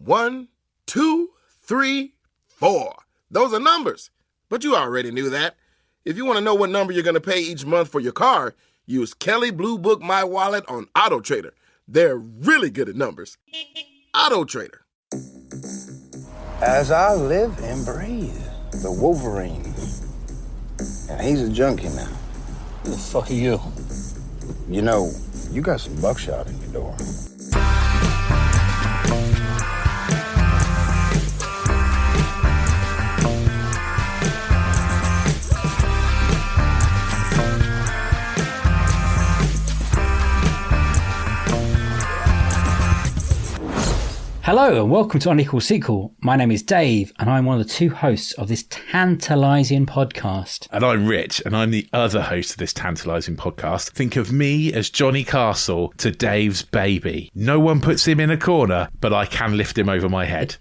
1, 2, 3, 4. Those are numbers, but you already knew that. If you want to know what number you're going to pay each month for your car, use Kelley Blue Book My Wallet on Auto Trader. They're really good at numbers. Auto Trader. As I live and breathe, the Wolverine. And he's a junkie now. Who the fuck are you? You know, you got some buckshot in your door. Hello and welcome to Unequal Sequel. My name is Dave and I'm one of the two hosts of this tantalising podcast. And I'm Rich and I'm the other host of this tantalising podcast. Think of me as Johnny Castle to Dave's baby. No one puts him in a corner, but I can lift him over my head.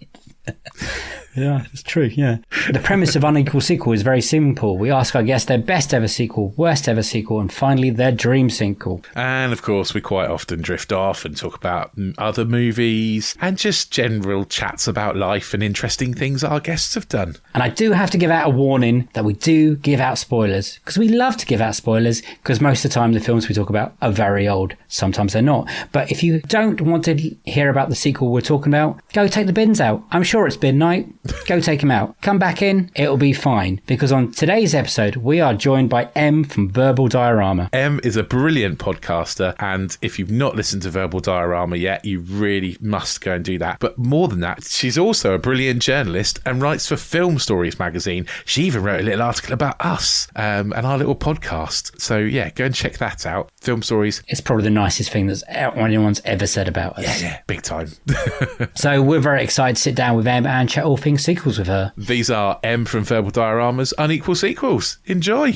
Yeah, it's true, yeah. The premise of Unequal Sequel is very simple. We ask our guests their best ever sequel, worst ever sequel, and finally their dream sequel. And of course, we quite often drift off and talk about other movies and just general chats about life and interesting things our guests have done. And I do have to give out a warning that we do give out spoilers, because we love to give out spoilers, because most of the time the films we talk about are very old. Sometimes they're not. But if you don't want to hear about the sequel we're talking about, go take the bins out. I'm sure it's bin night. Go take them out. Come back in, it'll be fine. Because on today's episode, we are joined by Em from Verbal Diorama. Em is a brilliant podcaster, and if you've not listened to Verbal Diorama yet, you really must go and do that. But more than that, she's also a brilliant journalist and writes for Film Stories magazine. She even wrote a little article about us and our little podcast. So yeah, go and check that out. Film Stories. It's probably the nicest thing that anyone's ever said about us. Yeah, big time. So we're very excited to sit down with Em and chat all things sequels with her. These are Em from Verbal Diorama's Unequal Sequels. Enjoy.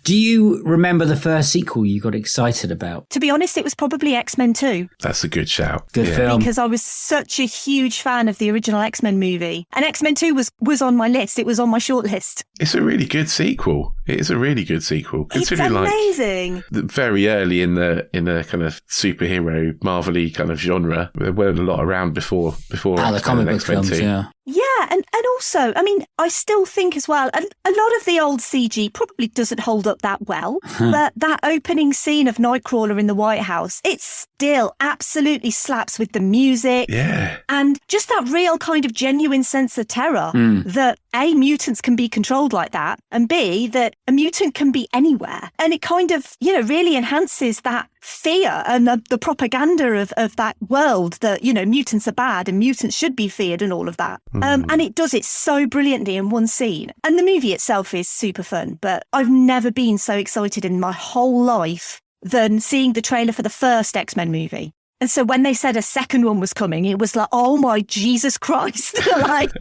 Do you remember the first sequel you got excited about? To be honest, it was probably X-Men 2. That's a good shout. Good film. Because I was such a huge fan of the original X-Men movie. And X-Men 2 was on my list. It was on my short list. It's a really good sequel. It is a really good sequel. Considering it's amazing. Very early in the kind of superhero Marvel-y kind of genre. There weren't a lot around before the comic book films, 2. Yeah. Yeah, and also, I mean, I still think as well, a lot of the old CG probably doesn't hold up that well, but that opening scene of Nightcrawler in the White House, it still absolutely slaps with the music. Yeah. And just that real kind of genuine sense of terror that A, mutants can be controlled like that, and B, that a mutant can be anywhere. And it kind of, really enhances that fear and the propaganda of that world that, mutants are bad and mutants should be feared and all of that. And it does it so brilliantly in one scene. And the movie itself is super fun, but I've never been so excited in my whole life than seeing the trailer for the first X-Men movie. And so when they said a second one was coming, it was like, oh my Jesus Christ, like,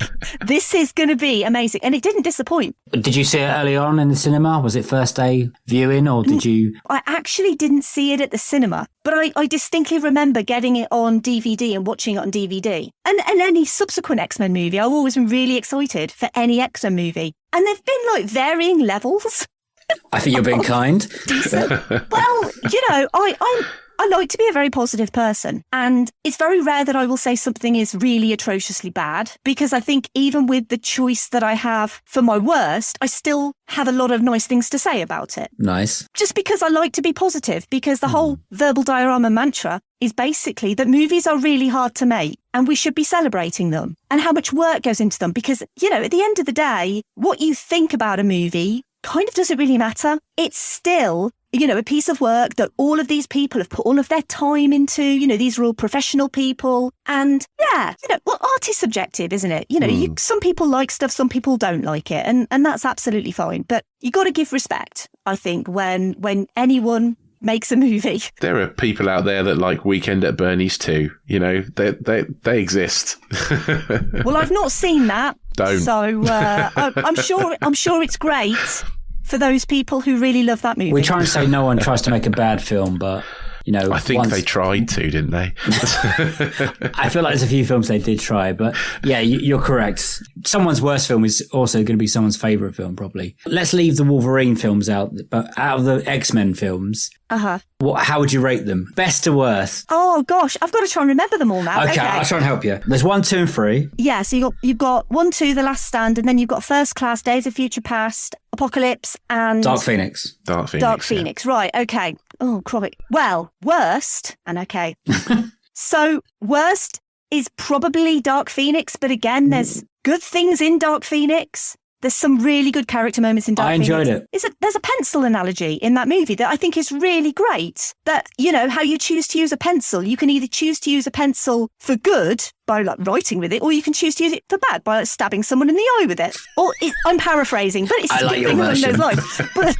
this is going to be amazing. And it didn't disappoint. Did you see it early on in the cinema? Was it first day viewing or did you? I actually didn't see it at the cinema, but I distinctly remember getting it on DVD and watching it on DVD. And any subsequent X-Men movie, I've always been really excited for any X-Men movie. And they've been like varying levels. I think you're being kind. Decent. Well, I like to be a very positive person, and it's very rare that I will say something is really atrociously bad, because I think even with the choice that I have for my worst, I still have a lot of nice things to say about it. Nice. Just because I like to be positive, because the whole Verbal Diorama mantra is basically that movies are really hard to make and we should be celebrating them and how much work goes into them, because, at the end of the day, what you think about a movie kind of doesn't really matter. It's still a piece of work that all of these people have put all of their time into. These are all professional people. And yeah, art is subjective, isn't it? Some people like stuff, some people don't like it. And that's absolutely fine. But you got to give respect, I think, when anyone makes a movie. There are people out there that like Weekend at Bernie's too. They exist. Well, I've not seen that. Don't. So I'm sure it's great for those people who really love that movie. We try and say no one tries to make a bad film, but I think they tried to, didn't they? I feel like there's a few films they did try, but yeah, you're correct. Someone's worst film is also going to be someone's favourite film, probably. Let's leave the Wolverine films out, but out of the X-Men films, how would you rate them? Best to worst? Oh gosh, I've got to try and remember them all now. Okay, I'll try and help you. There's 1, 2, and 3. Yeah, so you've got 1, 2, The Last Stand, and then you've got First Class, Days of Future Past, Apocalypse, and Dark Phoenix. Dark Phoenix, right, okay. Oh, crobby. Well, worst, and okay. So worst is probably Dark Phoenix, but again, there's good things in Dark Phoenix. There's some really good character moments in Dark Phoenix. I enjoyed it. There's a pencil analogy in that movie that I think is really great. That, how you choose to use a pencil. You can either choose to use a pencil for good by writing with it, or you can choose to use it for bad by stabbing someone in the eye with it. I'm paraphrasing, but it's I like your along version. those lines. But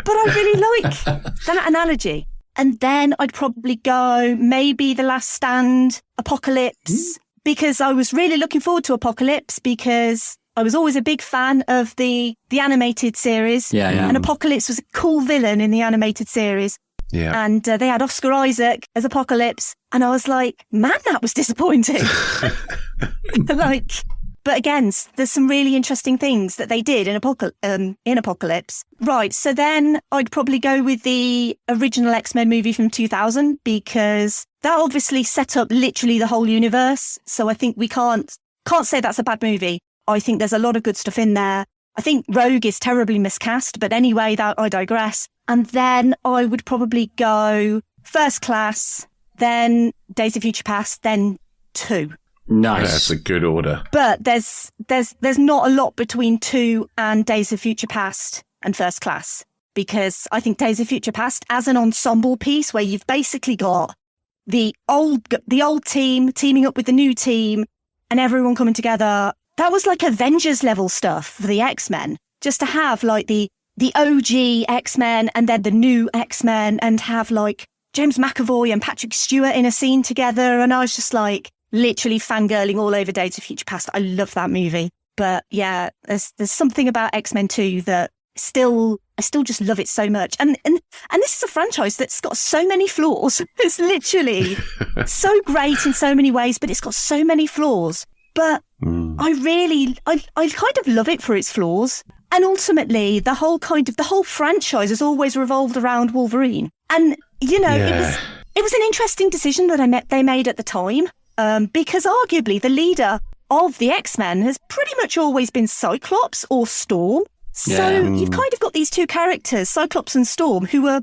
I really like that analogy. And then I'd probably go maybe The Last Stand, Apocalypse, because I was really looking forward to Apocalypse because I was always a big fan of the animated series. Yeah. And Apocalypse was a cool villain in the animated series. Yeah. And they had Oscar Isaac as Apocalypse. And I was like, man, that was disappointing. But again, there's some really interesting things that they did in Apocalypse. Right. So then I'd probably go with the original X-Men movie from 2000 because that obviously set up literally the whole universe. So I think we can't say that's a bad movie. I think there's a lot of good stuff in there. I think Rogue is terribly miscast, but anyway, that I digress. And then I would probably go First Class, then Days of Future Past, then 2. Nice. That's a good order. But there's not a lot between 2 and Days of Future Past and First Class, because I think Days of Future Past as an ensemble piece where you've basically got the old team teaming up with the new team and everyone coming together. That was like Avengers level stuff for the X-Men. Just to have like the OG X-Men and then the new X-Men and have like James McAvoy and Patrick Stewart in a scene together. And I was just like literally fangirling all over Days of Future Past. I love that movie. But yeah, there's something about X-Men 2 that I still just love it so much. And this is a franchise that's got so many flaws. It's literally so great in so many ways, but it's got so many flaws. But I kind of love it for its flaws. And ultimately, the whole franchise has always revolved around Wolverine. And, it was an interesting decision that they made at the time, because arguably the leader of the X-Men has pretty much always been Cyclops or Storm. So you've kind of got these two characters, Cyclops and Storm, who are,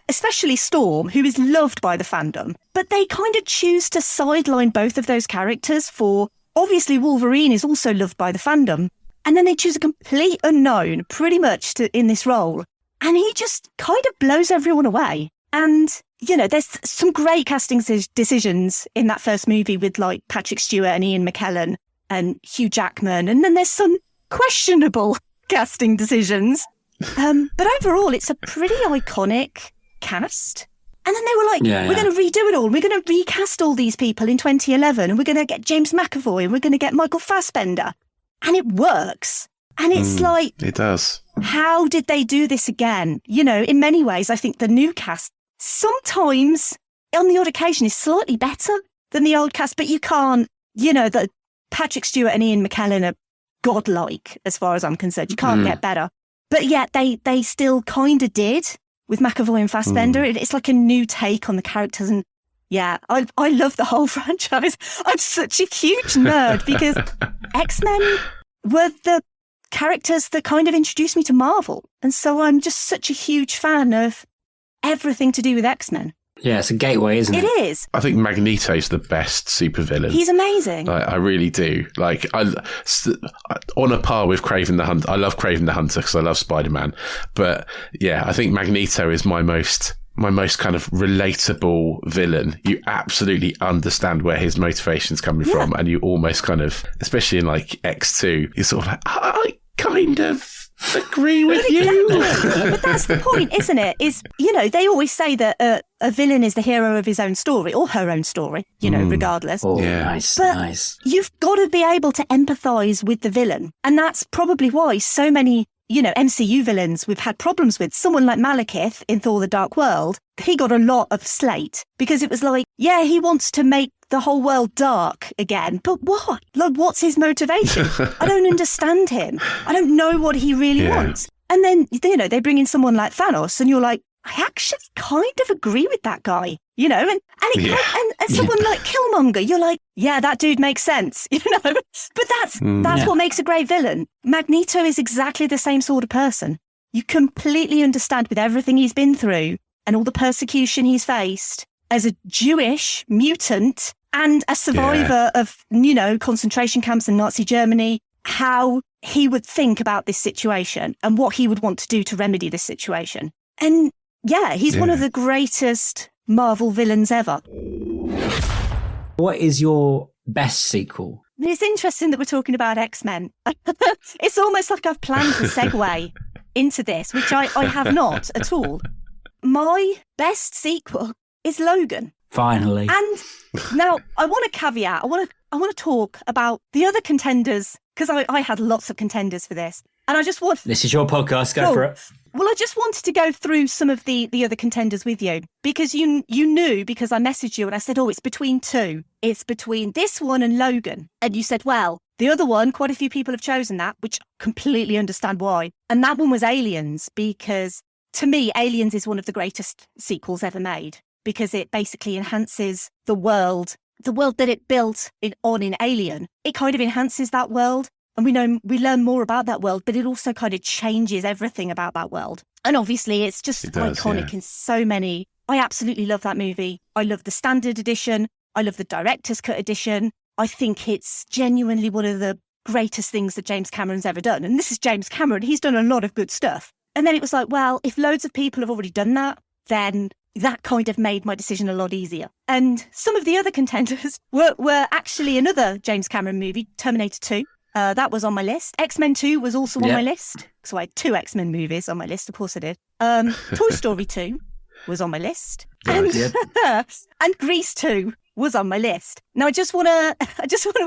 especially Storm, who is loved by the fandom. But they kind of choose to sideline both of those characters for... Obviously, Wolverine is also loved by the fandom. And then they choose a complete unknown, pretty much, in this role. And he just kind of blows everyone away. And, there's some great casting decisions in that first movie with, like, Patrick Stewart and Ian McKellen and Hugh Jackman. And then there's some questionable casting decisions. But overall, it's a pretty iconic cast. And then they were like, we're going to redo it all. We're going to recast all these people in 2011 and we're going to get James McAvoy and we're going to get Michael Fassbender. And it works. And it's like... It does. How did they do this again? In many ways, I think the new cast sometimes, on the odd occasion, is slightly better than the old cast. But you can't, that Patrick Stewart and Ian McKellen are godlike, as far as I'm concerned. You can't get better. But yet they still kind of did. With McAvoy and Fassbender, it's like a new take on the characters. And yeah, I love the whole franchise. I'm such a huge nerd because X-Men were the characters that kind of introduced me to Marvel. And so I'm just such a huge fan of everything to do with X-Men. Yeah, it's a gateway, isn't it? It is. I think Magneto's the best supervillain. He's amazing. I really do. Like, on a par with Kraven the Hunter. I love Kraven the Hunter because I love Spider-Man. But yeah, I think Magneto is my most kind of relatable villain. You absolutely understand where his motivation's coming from, and you almost kind of, especially in like X2, you're sort of like, I kind of agree with you. But that's the point, isn't it? They always say that a villain is the hero of his own story or her own story, regardless. Oh, yeah. Nice. You've got to be able to empathise with the villain. And that's probably why so many, MCU villains we've had problems with. Someone like Malekith in Thor: The Dark World, he got a lot of slate because it was like, yeah, he wants to make the whole world dark again, but what? Like, what's his motivation? I don't understand him. I don't know what he really wants. And then, they bring in someone like Thanos and you're like, I actually kind of agree with that guy, and someone like Killmonger, you're like, yeah, that dude makes sense, but that's what makes a great villain. Magneto is exactly the same sort of person. You completely understand with everything he's been through and all the persecution he's faced as a Jewish mutant and a survivor of, concentration camps in Nazi Germany, how he would think about this situation and what he would want to do to remedy this situation. And he's one of the greatest Marvel villains ever. What is your best sequel? It's interesting that we're talking about X-Men. It's almost like I've planned to segue into this, which I have not at all. My best sequel is Logan. Finally. And now I want to caveat. I want to talk about the other contenders because I had lots of contenders for this. And I just want... This is your podcast. Go for it. Well, I just wanted to go through some of the other contenders with you because you knew because I messaged you and I said, it's between two. It's between this one and Logan. And you said, well, the other one, quite a few people have chosen that, which I completely understand why. And that one was Aliens because to me, Aliens is one of the greatest sequels ever made because it basically enhances the world that it built on in Alien. It kind of enhances that world. And we learn more about that world, but it also kind of changes everything about that world. And obviously, it's just iconic in so many. I absolutely love that movie. I love the standard edition. I love the director's cut edition. I think it's genuinely one of the greatest things that James Cameron's ever done. And this is James Cameron. He's done a lot of good stuff. And then it was like, well, if loads of people have already done that, then that kind of made my decision a lot easier. And some of the other contenders were actually another James Cameron movie, Terminator 2. That was on my list. X-Men 2 was also on my list. So I had 2 X-Men movies on my list. Of course I did. Toy Story 2 was on my list. And Grease 2 was on my list. Now I just want to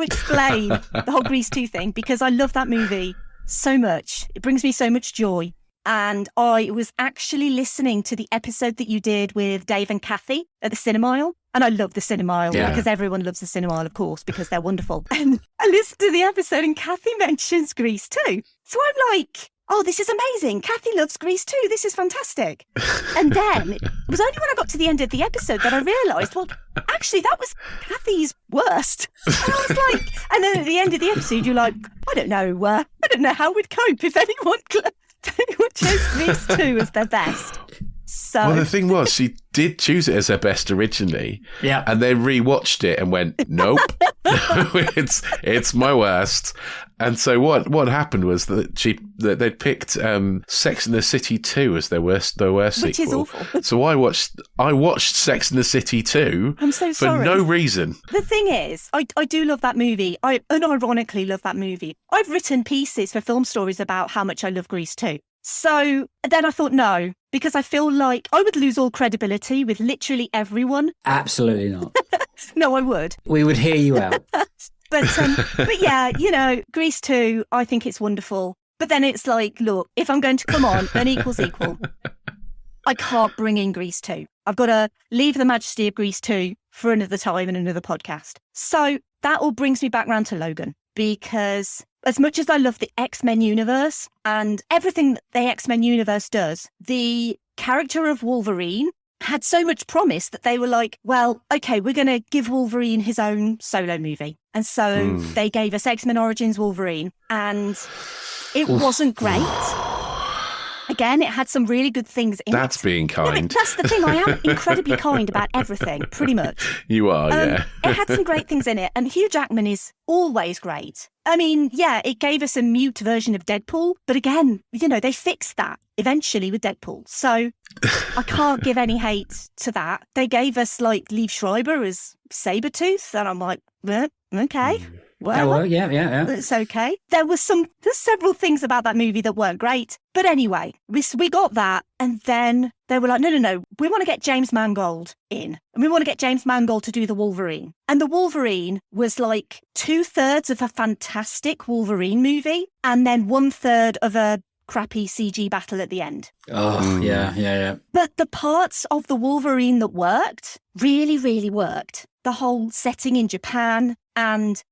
explain the whole Grease 2 thing because I love that movie so much. It brings me so much joy. And I was actually listening to the episode that you did with Dave and Kathy at the Cinemile. And I love the Cinemile because everyone loves the Cinemile, of course, because they're wonderful. And I listened to the episode and Kathy mentions Grease too. So I'm like, oh, this is amazing. Kathy loves Grease too. This is fantastic. And then it was only when I got to the end of the episode that I realised, well, actually, that was Kathy's worst. And I was like, and then at the end of the episode, you're like, I don't know how we'd cope if anyone chose Grease 2 as their best. So. Well, the thing was, she did choose it as her best originally, and then rewatched it and went, "Nope, no, it's my worst." And so what happened was that they'd picked Sex and the City 2 as their worst sequel, which is awful. So I watched Sex and the City 2. I'm so sorry. For no reason. The thing is, I do love that movie. I unironically love that movie. I've written pieces for film stories about how much I love Grease 2. So then I thought, no, because I feel like I would lose all credibility with literally everyone. Absolutely not. No, I would. We would hear you out. But yeah, Grease 2, I think it's wonderful. But then it's like, look, if I'm going to come on an equals equal, I can't bring in Grease 2. I've got to leave the majesty of Grease 2 for another time and another podcast. So that all brings me back round to Logan, because as much as I love the X-Men universe and everything that the X-Men universe does, the character of Wolverine had so much promise that they were like, well, okay, we're going to give Wolverine his own solo movie. And so they gave us X-Men Origins Wolverine, and it wasn't great. Again, it had some really good things in it. That's being kind. That's the thing. I am incredibly kind about everything, pretty much. You are, yeah. It had some great things in it. And Hugh Jackman is always great. I mean, yeah, it gave us a mute version of Deadpool. But again, they fixed that eventually with Deadpool. So I can't give any hate to that. They gave us, Liev Schreiber as Sabretooth. And I'm like, okay. Well, yeah. It's okay. There's several things about that movie that weren't great. But anyway, we got that. And then they were like, no. We want to get James Mangold in. And we want to get James Mangold to do the Wolverine. And the Wolverine was like 2/3 of a fantastic Wolverine movie. And then 1/3 of a crappy CG battle at the end. Oh, yeah. But the parts of the Wolverine that worked really, really worked. The whole setting in Japan and,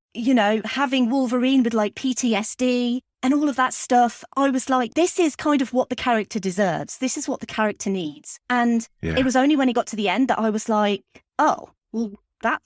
having Wolverine with like PTSD and all of that stuff. I was like, this is kind of what the character deserves. This is what the character needs. And it was only when it got to the end that I was like, oh, well,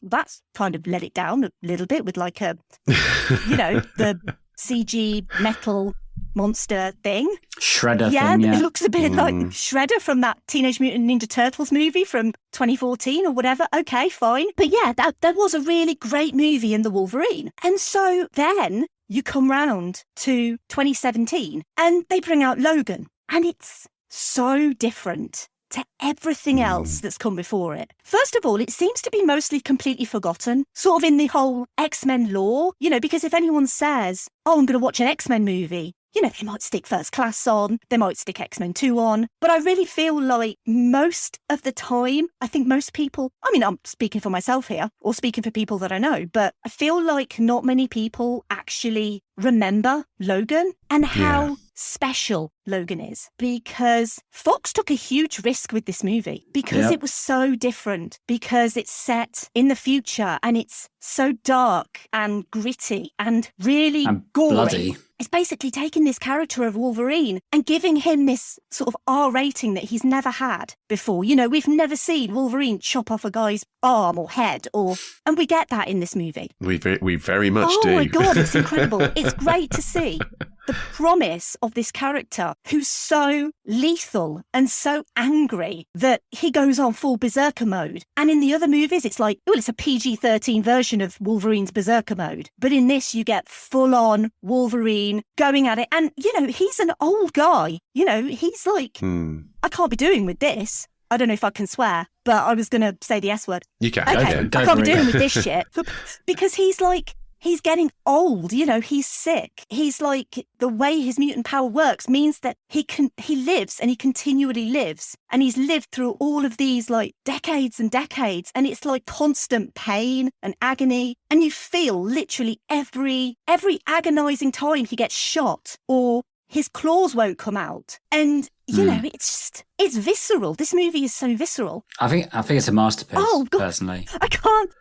that's kind of let it down a little bit with like a, the CG metal monster thing. Shredder thing, yeah. It looks a bit like Shredder from that Teenage Mutant Ninja Turtles movie from 2014 or whatever. Okay, fine. But yeah, that was a really great movie in The Wolverine. And so then you come round to 2017 and they bring out Logan. And it's so different to everything else that's come before it. First of all, it seems to be mostly completely forgotten, sort of in the whole X-Men lore, because if anyone says, oh, I'm going to watch an X-Men movie, they might stick First Class on, they might stick X-Men 2 on, but I really feel like most of the time, I think most people, I'm speaking for myself here, or speaking for people that I know, but I feel like not many people actually remember Logan and how special Logan is, because Fox took a huge risk with this movie because it was so different, because it's set in the future and it's so dark and gritty and really gory. Bloody. It's basically taking this character of Wolverine and giving him this sort of R rating that he's never had before. We've never seen Wolverine chop off a guy's arm or head, and we get that in this movie. We very much do. Oh my God, it's incredible. It's great to see the promise of this character who's so lethal and so angry that he goes on full berserker mode. And in the other movies, it's like, it's a PG-13 version of Wolverine's berserker mode. But in this, you get full-on Wolverine going at it. And, he's an old guy. He's like, I can't be doing with this. I don't know if I can swear, but I was going to say the S word. You can. Okay, I can't be doing with this shit. Because he's like, he's getting old, he's sick. He's like, the way his mutant power works means that he lives and he continually lives. And he's lived through all of these like decades and decades. And it's like constant pain and agony. And you feel literally every agonizing time he gets shot or his claws won't come out. And, it's visceral. This movie is so visceral. I think it's a masterpiece, personally. I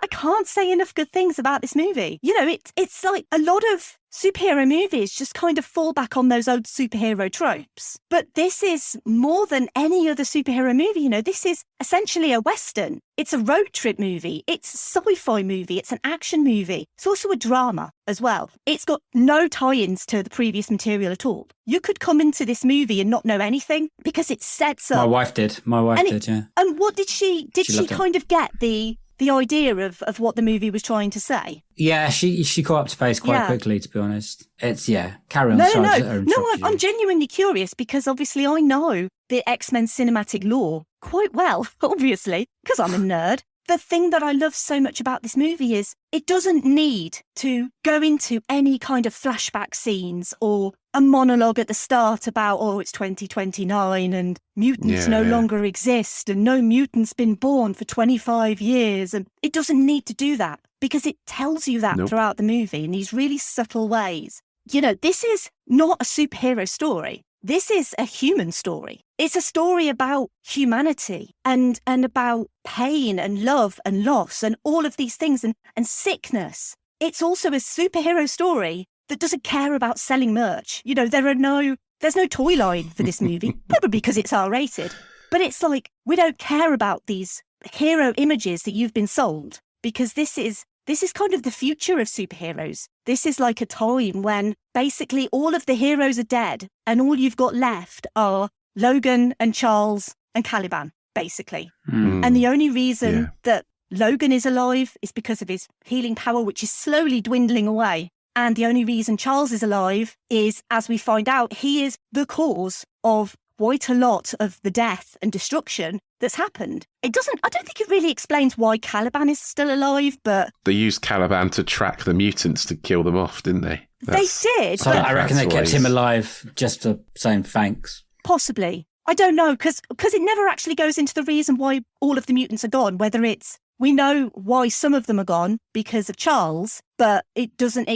can't say enough good things about this movie. It's like a lot of superhero movies just kind of fall back on those old superhero tropes. But this is more than any other superhero movie. This is essentially a Western. It's a road trip movie. It's a sci-fi movie. It's an action movie. It's also a drama as well. It's got no tie-ins to the previous material at all. You could come into this movie and not know anything because it sets up. My wife did, yeah. And what did she kind of get the idea of what the movie was trying to say? Yeah, she caught up to pace quite quickly, to be honest. It's, carry on. No, I'm genuinely curious because obviously I know the X-Men cinematic lore quite well, obviously, because I'm a nerd. The thing that I love so much about this movie is it doesn't need to go into any kind of flashback scenes or a monologue at the start about, it's 2029 and mutants no longer exist and no mutant's been born for 25 years. And it doesn't need to do that because it tells you that throughout the movie in these really subtle ways. This is not a superhero story. This is a human story. It's a story about humanity and about pain and love and loss and all of these things and sickness. It's also a superhero story that doesn't care about selling merch. There's no toy line for this movie, probably because it's R-rated. But it's like, we don't care about these hero images that you've been sold because this is kind of the future of superheroes. This is like a time when basically all of the heroes are dead and all you've got left are Logan and Charles and Caliban, basically. And the only reason that Logan is alive is because of his healing power, which is slowly dwindling away. And the only reason Charles is alive is, as we find out, he is the cause of quite a lot of the death and destruction that's happened. I don't think it really explains why Caliban is still alive, but... They used Caliban to track the mutants to kill them off, didn't they? They did. So I reckon they kept him alive just for saying thanks. Possibly. I don't know, because it never actually goes into the reason why all of the mutants are gone, whether it's we know why some of them are gone because of Charles, but it doesn't.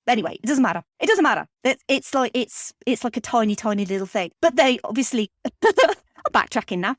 Anyway, it doesn't matter. It doesn't matter. It's like a tiny, tiny little thing. But they obviously, I'm backtracking now.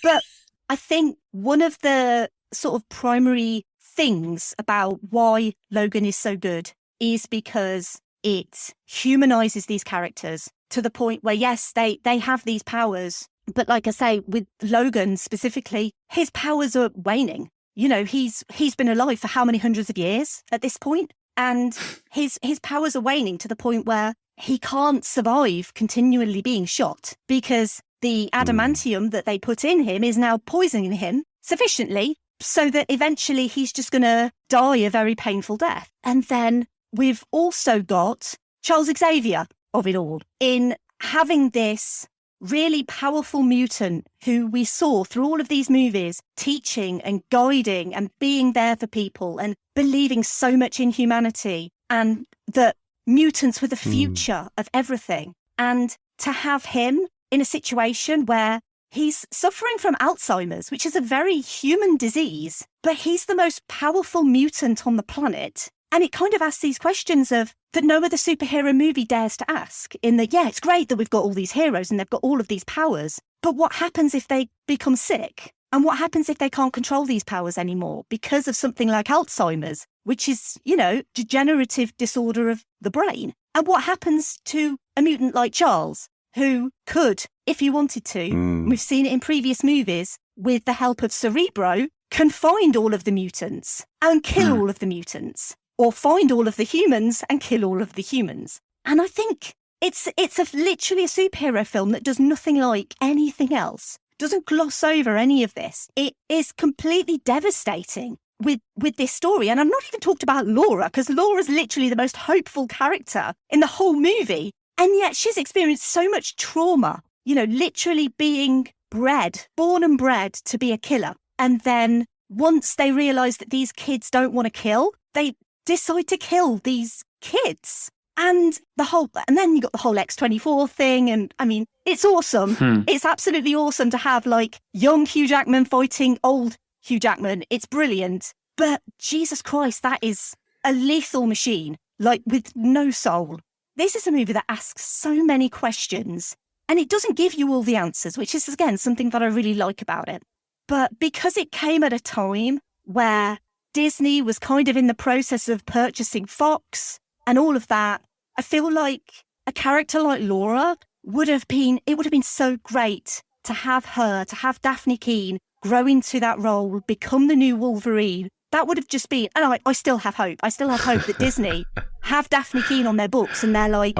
But I think one of the sort of primary things about why Logan is so good is because it humanizes these characters to the point where, yes, they have these powers. But like I say, with Logan specifically, his powers are waning. You know, he's been alive for how many hundreds of years at this point? And his powers are waning to the point where he can't survive continually being shot because the adamantium that they put in him is now poisoning him sufficiently so that eventually he's just going to die a very painful death. And then we've also got Charles Xavier of it all in having this really powerful mutant who we saw through all of these movies, teaching and guiding and being there for people and believing so much in humanity and that mutants were the future of everything. And to have him in a situation where he's suffering from Alzheimer's, which is a very human disease, but he's the most powerful mutant on the planet. And it kind of asks these questions that no other superhero movie dares to ask. In that, yeah, it's great that we've got all these heroes and they've got all of these powers, but what happens if they become sick? And what happens if they can't control these powers anymore because of something like Alzheimer's, which is, you know, degenerative disorder of the brain? And what happens to a mutant like Charles, who could, if he wanted to, we've seen it in previous movies, with the help of Cerebro, can find all of the mutants and kill all of the mutants, or find all of the humans and kill all of the humans. And I think it's literally a superhero film that does nothing like anything else, doesn't gloss over any of this. It is completely devastating with this story. And I've not even talked about Laura, because Laura's literally the most hopeful character in the whole movie. And yet she's experienced so much trauma, you know, literally being born and bred to be a killer. And then once they realise that these kids don't want to kill, they decide to kill these kids. And then you got the whole X-24 thing. And I mean, it's awesome. It's absolutely awesome to have like young Hugh Jackman fighting old Hugh Jackman. It's brilliant. But Jesus Christ, that is a lethal machine, like with no soul. This is a movie that asks so many questions and it doesn't give you all the answers, which is, again, something that I really like about it. But because it came at a time where Disney was kind of in the process of purchasing Fox and all of that, I feel like a character like Laura would have been so great to have Daphne Keane grow into that role, become the new Wolverine. That would have just been, and I still have hope. I still have hope that Disney have Daphne Keane on their books and they're like,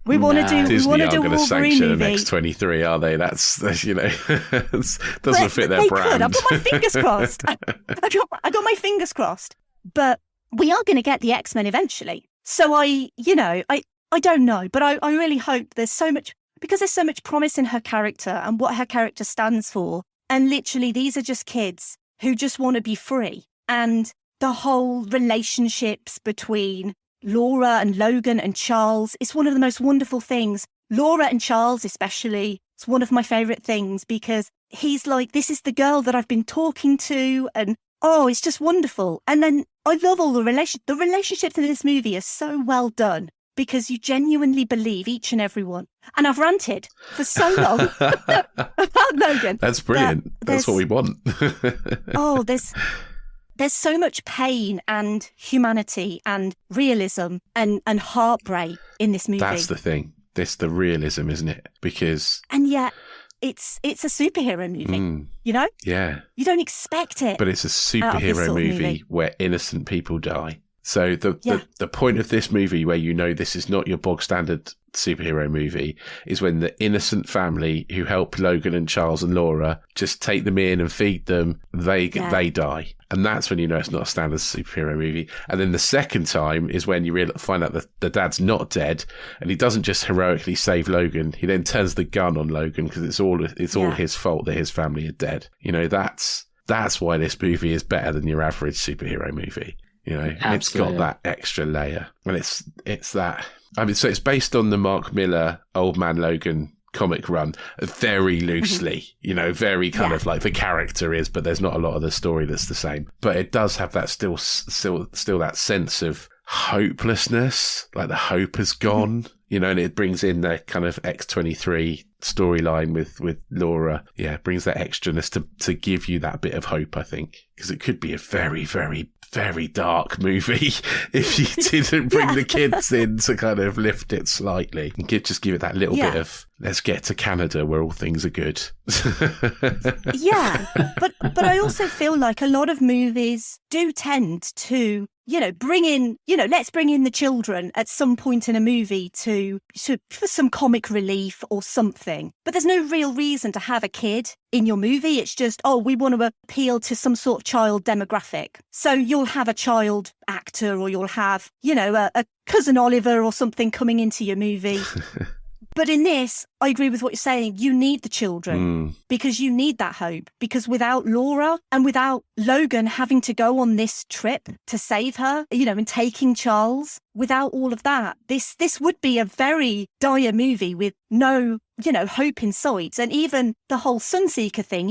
we want to do a Wolverine sanction movie. An X-23, are they? That's you know, doesn't fit their brand. I've got my fingers crossed. I got my fingers crossed. But we are going to get the X-Men eventually. So I don't know, but I really hope there's so much promise in her character and what her character stands for. And literally, these are just kids who just want to be free. And the whole relationships between Laura and Logan and Charles is one of the most wonderful things. Laura and Charles especially, it's one of my favourite things because he's like, this is the girl that I've been talking to and it's just wonderful. And then I love all the relationships in this movie are so well done because you genuinely believe each and every one. And I've ranted for so long about Logan. That's brilliant. That's what we want. There's so much pain and humanity and realism and heartbreak in this movie. That's the thing. The realism, isn't it? And yet it's a superhero movie, you know? Yeah. You don't expect it. But it's a superhero movie where innocent people die. So the point of this movie, where you know this is not your bog standard superhero movie, is when the innocent family who help Logan and Charles and Laura just take them in and feed them, they die. And that's when you know it's not a standard superhero movie. And then the second time is when you find out that the dad's not dead, and he doesn't just heroically save Logan. He then turns the gun on Logan because it's all his fault that his family are dead. You know, that's why this movie is better than your average superhero movie. You know, It's got that extra layer, and it's that. I mean, so it's based on the Mark Millar Old Man Logan comic run very loosely, very kind of like the character is, but there's not a lot of the story that's the same. But it does have that still that sense of hopelessness, like the hope has gone, and it brings in the kind of X-23 storyline with Laura. Yeah, it brings that extraness to give you that bit of hope, I think, because it could be a very, very, very dark movie if you didn't bring the kids in to kind of lift it slightly and just give it that little bit of let's get to Canada where all things are good. But I also feel like a lot of movies do tend to bring in, let's bring in the children at some point in a movie for some comic relief or something. But there's no real reason to have a kid in your movie. It's just, we want to appeal to some sort of child demographic. So you'll have a child actor, or you'll have, a Cousin Oliver or something coming into your movie. But in this, I agree with what you're saying. You need the children because you need that hope. Because without Laura and without Logan having to go on this trip to save her, and taking Charles, without all of that, this would be a very dire movie with no, hope in sight. And even the whole Sunseeker thing,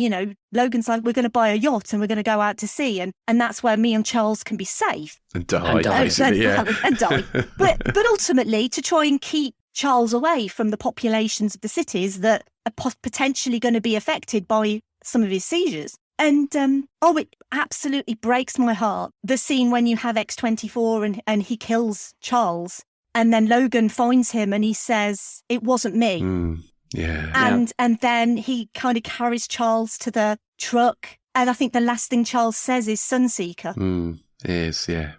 Logan's like, we're going to buy a yacht and we're going to go out to sea. And that's where me and Charles can be safe. And die. And die. But ultimately, to try and keep Charles away from the populations of the cities that are potentially going to be affected by some of his seizures. And, it absolutely breaks my heart. The scene when you have X-24 and he kills Charles, and then Logan finds him and he says, it wasn't me. And then he kind of carries Charles to the truck. And I think the last thing Charles says is Sunseeker. It is, yeah.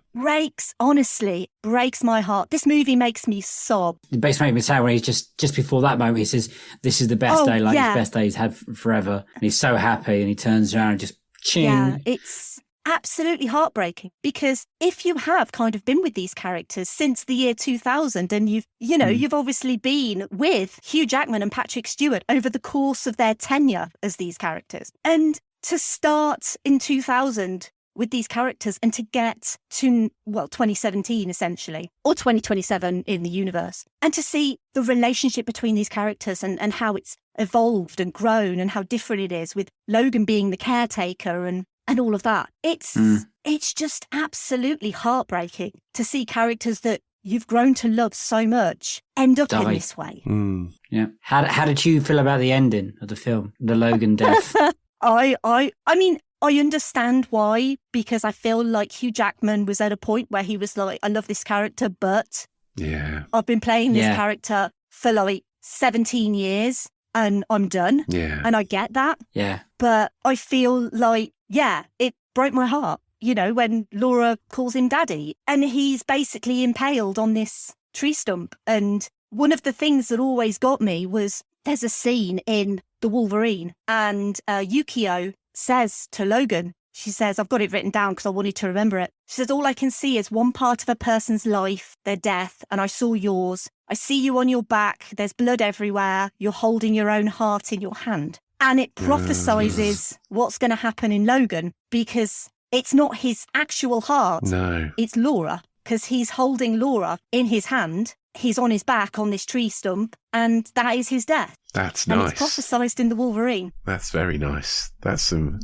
Honestly, breaks my heart. This movie makes me sob. It makes me sad when he's just before that moment, he says, this is the best day, his best day he's had forever. And he's so happy, and he turns around and just ching. Yeah, it's absolutely heartbreaking, because if you have kind of been with these characters since the year 2000, and you've obviously been with Hugh Jackman and Patrick Stewart over the course of their tenure as these characters, and to start in 2000 with these characters and to get to, 2017 essentially, or 2027 in the universe, and to see the relationship between these characters and how it's evolved and grown and how different it is, with Logan being the caretaker and all of that. It's just absolutely heartbreaking to see characters that you've grown to love so much end up in this way. Yeah. How did you feel about the ending of the film, the Logan death? I mean, I understand why, because I feel like Hugh Jackman was at a point where he was like, I love this character, but I've been playing this character for 17 years and I'm done. Yeah. And I get that. Yeah. But I feel like, it broke my heart, when Laura calls him daddy and he's basically impaled on this tree stump. And one of the things that always got me was there's a scene in The Wolverine and Yukio says to Logan, she says, I've got it written down because I wanted to remember it. She says, all I can see is one part of a person's life, their death, and I saw yours. I see you on your back. There's blood everywhere. You're holding your own heart in your hand. And it prophesizes what's going to happen in Logan, because it's not his actual heart. No. It's Laura, because he's holding Laura in his hand. He's on his back on this tree stump, and that is his death. That's and nice. It's prophesized in The Wolverine. That's very nice. That's some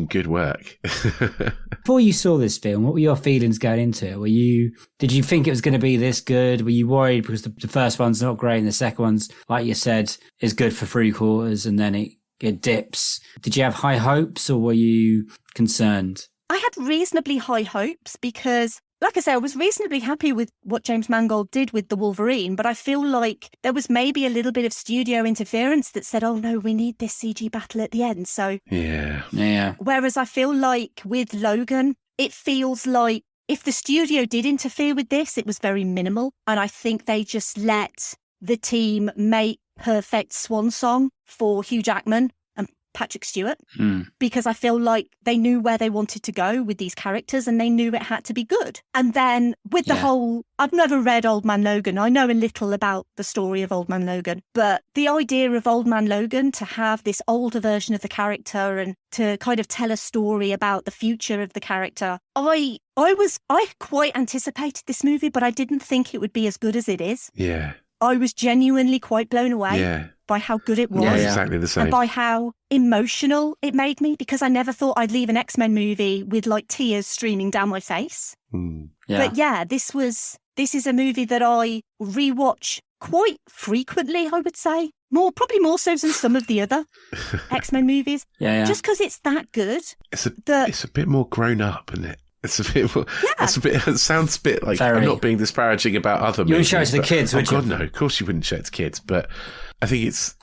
good work. Before you saw this film, what were your feelings going into it? Did you think it was going to be this good? Were you worried because the first one's not great and the second one's, like you said, is good for 3/4 and then it dips? Did you have high hopes or were you concerned? I had reasonably high hopes because, like I say, I was reasonably happy with what James Mangold did with The Wolverine, but I feel like there was maybe a little bit of studio interference that said, oh no, we need this CG battle at the end. So yeah. Whereas I feel like with Logan, it feels like if the studio did interfere with this, it was very minimal. And I think they just let the team make perfect swan song for Hugh Jackman and Patrick Stewart, because I feel like they knew where they wanted to go with these characters and they knew it had to be good. And then with the whole, I've never read Old Man Logan. I know a little about the story of Old Man Logan, but the idea of Old Man Logan to have this older version of the character and to kind of tell a story about the future of the character, I quite anticipated this movie, but I didn't think it would be as good as it is. Yeah. I was genuinely quite blown away. Yeah. by how good it was. Yeah, exactly the same. And by how emotional it made me, because I never thought I'd leave an X-Men movie with like tears streaming down my face. But yeah, this is a movie that I rewatch quite frequently, I would say. Probably more so than some of the other X-Men movies. Just because it's that good. It's a bit more grown up, isn't it? It's a bit more. It sounds a bit like I'm not being disparaging about other movies. You wouldn't show it to the kids, would you? God, no. Of course you wouldn't show it to kids. But I think it's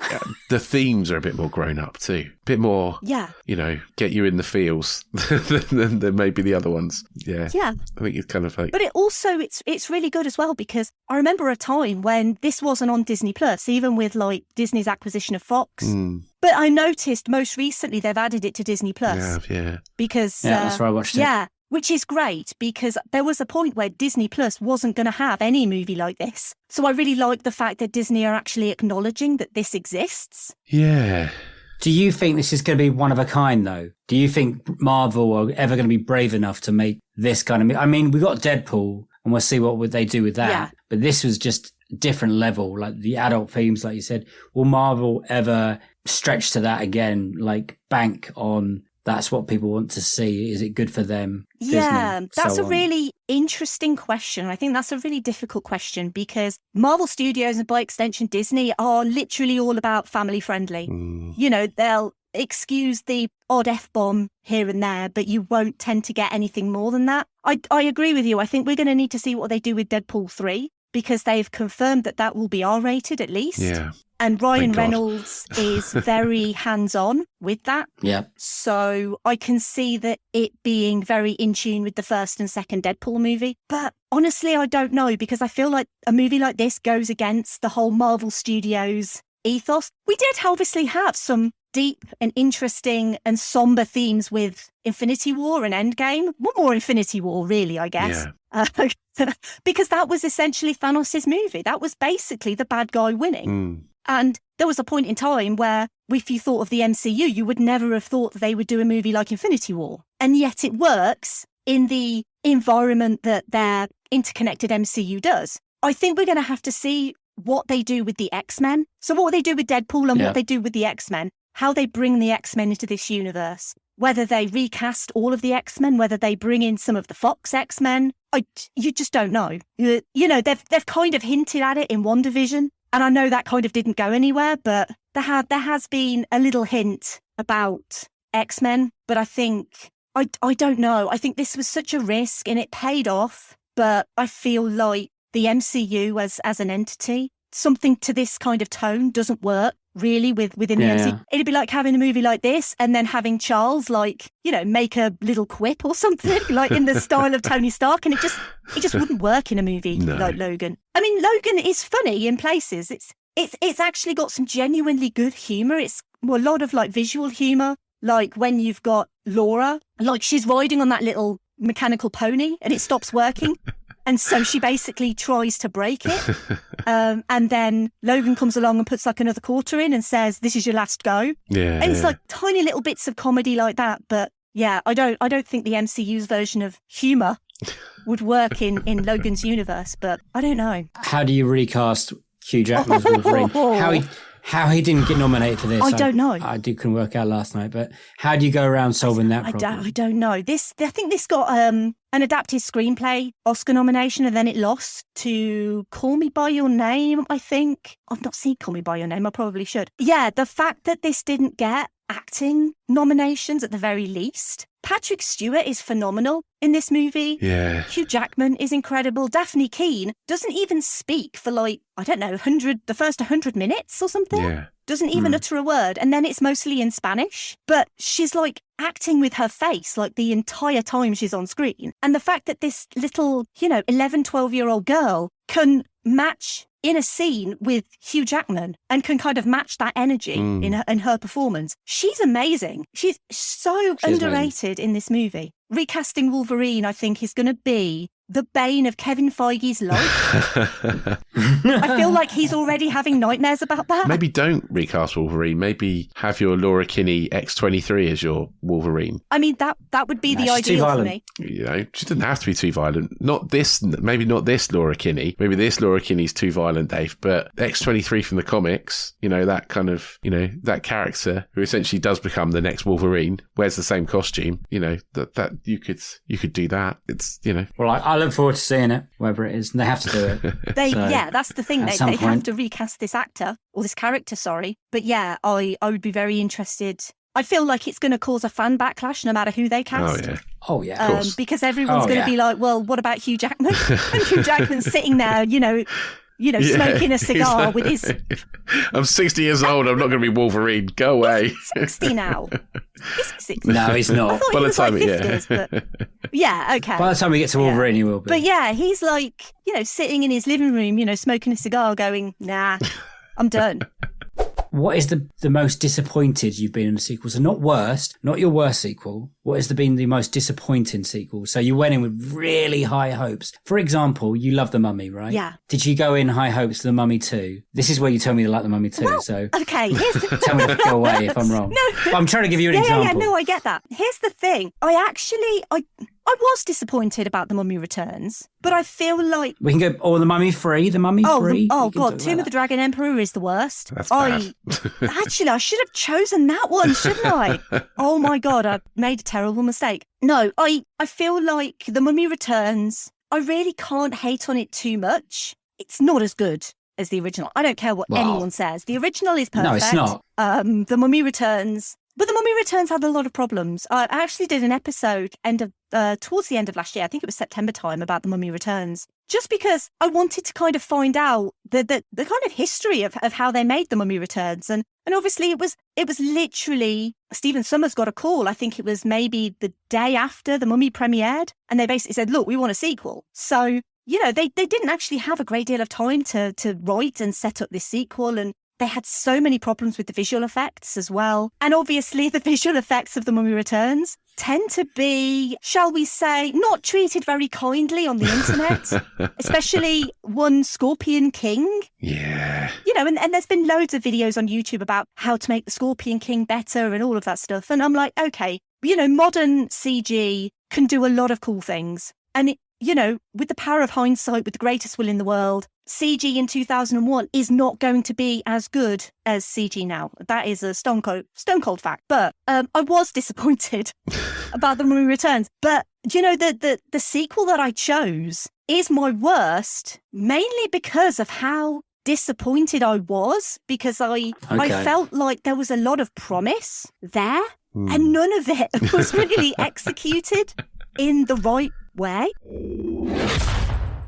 the themes are a bit more grown up too. A bit more, get you in the feels than maybe the other ones. Yeah. I think it's kind of like. But it's really good as well, because I remember a time when this wasn't on Disney Plus, even with like Disney's acquisition of Fox. But I noticed most recently they've added it to Disney Plus. Yeah. Because that's where I watched it. Yeah. Which is great, because there was a point where Disney Plus wasn't going to have any movie like this. So I really like the fact that Disney are actually acknowledging that this exists. Yeah. Do you think this is going to be one of a kind, though? Do you think Marvel are ever going to be brave enough to make this kind of movie? I mean, we got Deadpool, and we'll see what would they do with that. Yeah. But this was just a different level, like the adult themes, like you said. Will Marvel ever stretch to that again, like bank on... That's what people want to see. Is it good for them? Yeah, Disney, that's so a really interesting question. I think that's a really difficult question, because Marvel Studios and by extension Disney are literally all about family friendly. You know, they'll excuse the odd F-bomb here and there, but you won't tend to get anything more than that. I agree with you. I think we're going to need to see what they do with Deadpool 3, because they've confirmed that will be R-rated at least. Yeah. And Ryan Reynolds is very hands-on with that. Yeah. So I can see that it being very in tune with the first and second Deadpool movie. But honestly, I don't know, because I feel like a movie like this goes against the whole Marvel Studios ethos. We did obviously have some deep and interesting and somber themes with Infinity War and Endgame. What more Infinity War, really, I guess. Yeah. Because that was essentially Thanos' movie. That was basically the bad guy winning. And there was a point in time where, if you thought of the MCU, you would never have thought that they would do a movie like Infinity War. And yet it works in the environment that their interconnected MCU does. I think we're going to have to see what they do with the X-Men. So what they do with Deadpool and what they do with the X-Men, how they bring the X-Men into this universe, whether they recast all of the X-Men, whether they bring in some of the Fox X-Men. You just don't know. You know, they've kind of hinted at it in WandaVision. And I know that kind of didn't go anywhere, but there has been a little hint about X-Men. But I think, I don't know. I think this was such a risk and it paid off. But I feel like the MCU as an entity, something to this kind of tone doesn't work really within the MCU. It'd be like having a movie like this and then having Charles, like, you know, make a little quip or something like in the style of Tony Stark, and it just wouldn't work in a movie like Logan. I mean, Logan is funny in places. It's actually got some genuinely good humor. It's a lot of like visual humor, like when you've got Laura, like she's riding on that little mechanical pony and it stops working. And so she basically tries to break it. And then Logan comes along and puts like another quarter in and says, "This is your last go." Yeah. And it's like tiny little bits of comedy like that. But yeah, I don't think the MCU's version of humour would work in Logan's universe, but I don't know. How do you recast Hugh Jackman's Wolverine? How he didn't get nominated for this? I don't know. I couldn't work out last night, but how do you go around solving that problem? I don't know. I think this got an adapted screenplay Oscar nomination, and then it lost to Call Me By Your Name, I think. I've not seen Call Me By Your Name. I probably should. Yeah, the fact that this didn't get acting nominations at the very least. Patrick Stewart is phenomenal in this movie. Yeah. Hugh Jackman is incredible. Daphne Keane doesn't even speak for the first 100 minutes or something. Yeah. Doesn't even utter a word. And then it's mostly in Spanish. But she's like acting with her face like the entire time she's on screen. And the fact that this little, 11, 12-year-old girl can match in a scene with Hugh Jackman and can kind of match that energy in her performance. She's amazing. She's so underrated in this movie. Recasting Wolverine, I think, is going to be the bane of Kevin Feige's life. I feel like he's already having nightmares about that. Maybe don't recast Wolverine. Maybe have your Laura Kinney X-23 as your Wolverine. I mean, that would be the ideal for me. You know, she doesn't have to be too violent. Maybe not this Laura Kinney. Maybe this Laura Kinney's too violent, Dave. But X-23 from the comics, you know, that kind of, you know, that character who essentially does become the next Wolverine, wears the same costume, you know, that you could do that. It's, you know. Well, I look forward to seeing it, wherever it is. And they have to do it. Yeah, that's the thing. They have to recast this actor, or this character, sorry. But yeah, I would be very interested. I feel like it's going to cause a fan backlash no matter who they cast. Oh, yeah. Because everyone's going to be like, well, what about Hugh Jackman? And Hugh Jackman's sitting there, smoking a cigar with his... I'm 60 years old. I'm not going to be Wolverine. Go away. He's 60 now. Is he 60? No, he's not. I thought he was like 50s, but... Yeah, okay. By the time we get to Wolverine, he will be. But yeah, he's like, sitting in his living room, smoking a cigar going, nah, I'm done. What is the most disappointed you've been in a sequel? So not worst, not your worst sequel. What has been the most disappointing sequel? So you went in with really high hopes. For example, you love The Mummy, right? Yeah. Did you go in high hopes for The Mummy 2? This is where you tell me you like The Mummy 2. Well, so okay, tell me to go away if I'm wrong. No. I'm trying to give you an example. Yeah, no, I get that. Here's the thing. I was disappointed about The Mummy Returns, but I feel like... We can go, The Mummy 3, The Mummy 3. God, Tomb of the Dragon Emperor is the worst. That's bad. Actually, I should have chosen that one, shouldn't I? Oh my God, I made a terrible mistake. No, I feel like The Mummy Returns, I really can't hate on it too much. It's not as good as the original. I don't care what anyone says. The original is perfect. No, it's not. The Mummy Returns... But The Mummy Returns had a lot of problems. I actually did an episode towards the end of last year, I think it was September time, about The Mummy Returns, just because I wanted to kind of find out the kind of history of how they made The Mummy Returns. And obviously it was literally, Stephen Sommers got a call, I think it was maybe the day after The Mummy premiered, and they basically said, look, we want a sequel. So, they didn't actually have a great deal of time to write and set up this sequel, and they had so many problems with the visual effects as well. And obviously the visual effects of The Mummy Returns tend to be, shall we say, not treated very kindly on the internet, especially one Scorpion King. Yeah. And there's been loads of videos on YouTube about how to make the Scorpion King better and all of that stuff. And I'm like, okay, modern CG can do a lot of cool things. And with the power of hindsight, with the greatest will in the world, CG in 2001 is not going to be as good as CG now. That is a stone cold fact. But I was disappointed about The Mummy Returns. But, the sequel that I chose is my worst, mainly because of how disappointed I was, because I felt like there was a lot of promise there, and none of it was really executed in the right way.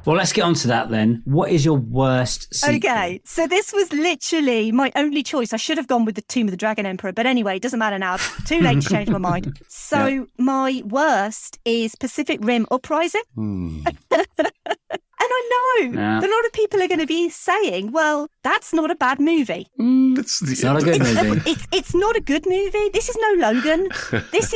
Well, let's get on to that then. What is your worst sequel? Okay, so this was literally my only choice. I should have gone with the Tomb of the Dragon Emperor, but anyway, it doesn't matter now. Too late to change my mind. So my worst is Pacific Rim Uprising. And I know a lot of people are going to be saying, well, that's not a bad movie. It's not a good movie. It's not a good movie. This is no Logan. This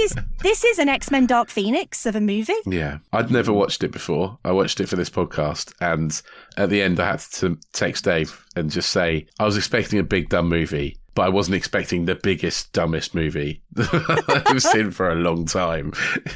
is an X-Men Dark Phoenix of a movie. Yeah. I'd never watched it before. I watched it for this podcast. And at the end, I had to text Dave and just say, I was expecting a big, dumb movie, but I wasn't expecting the biggest, dumbest movie that I've seen for a long time.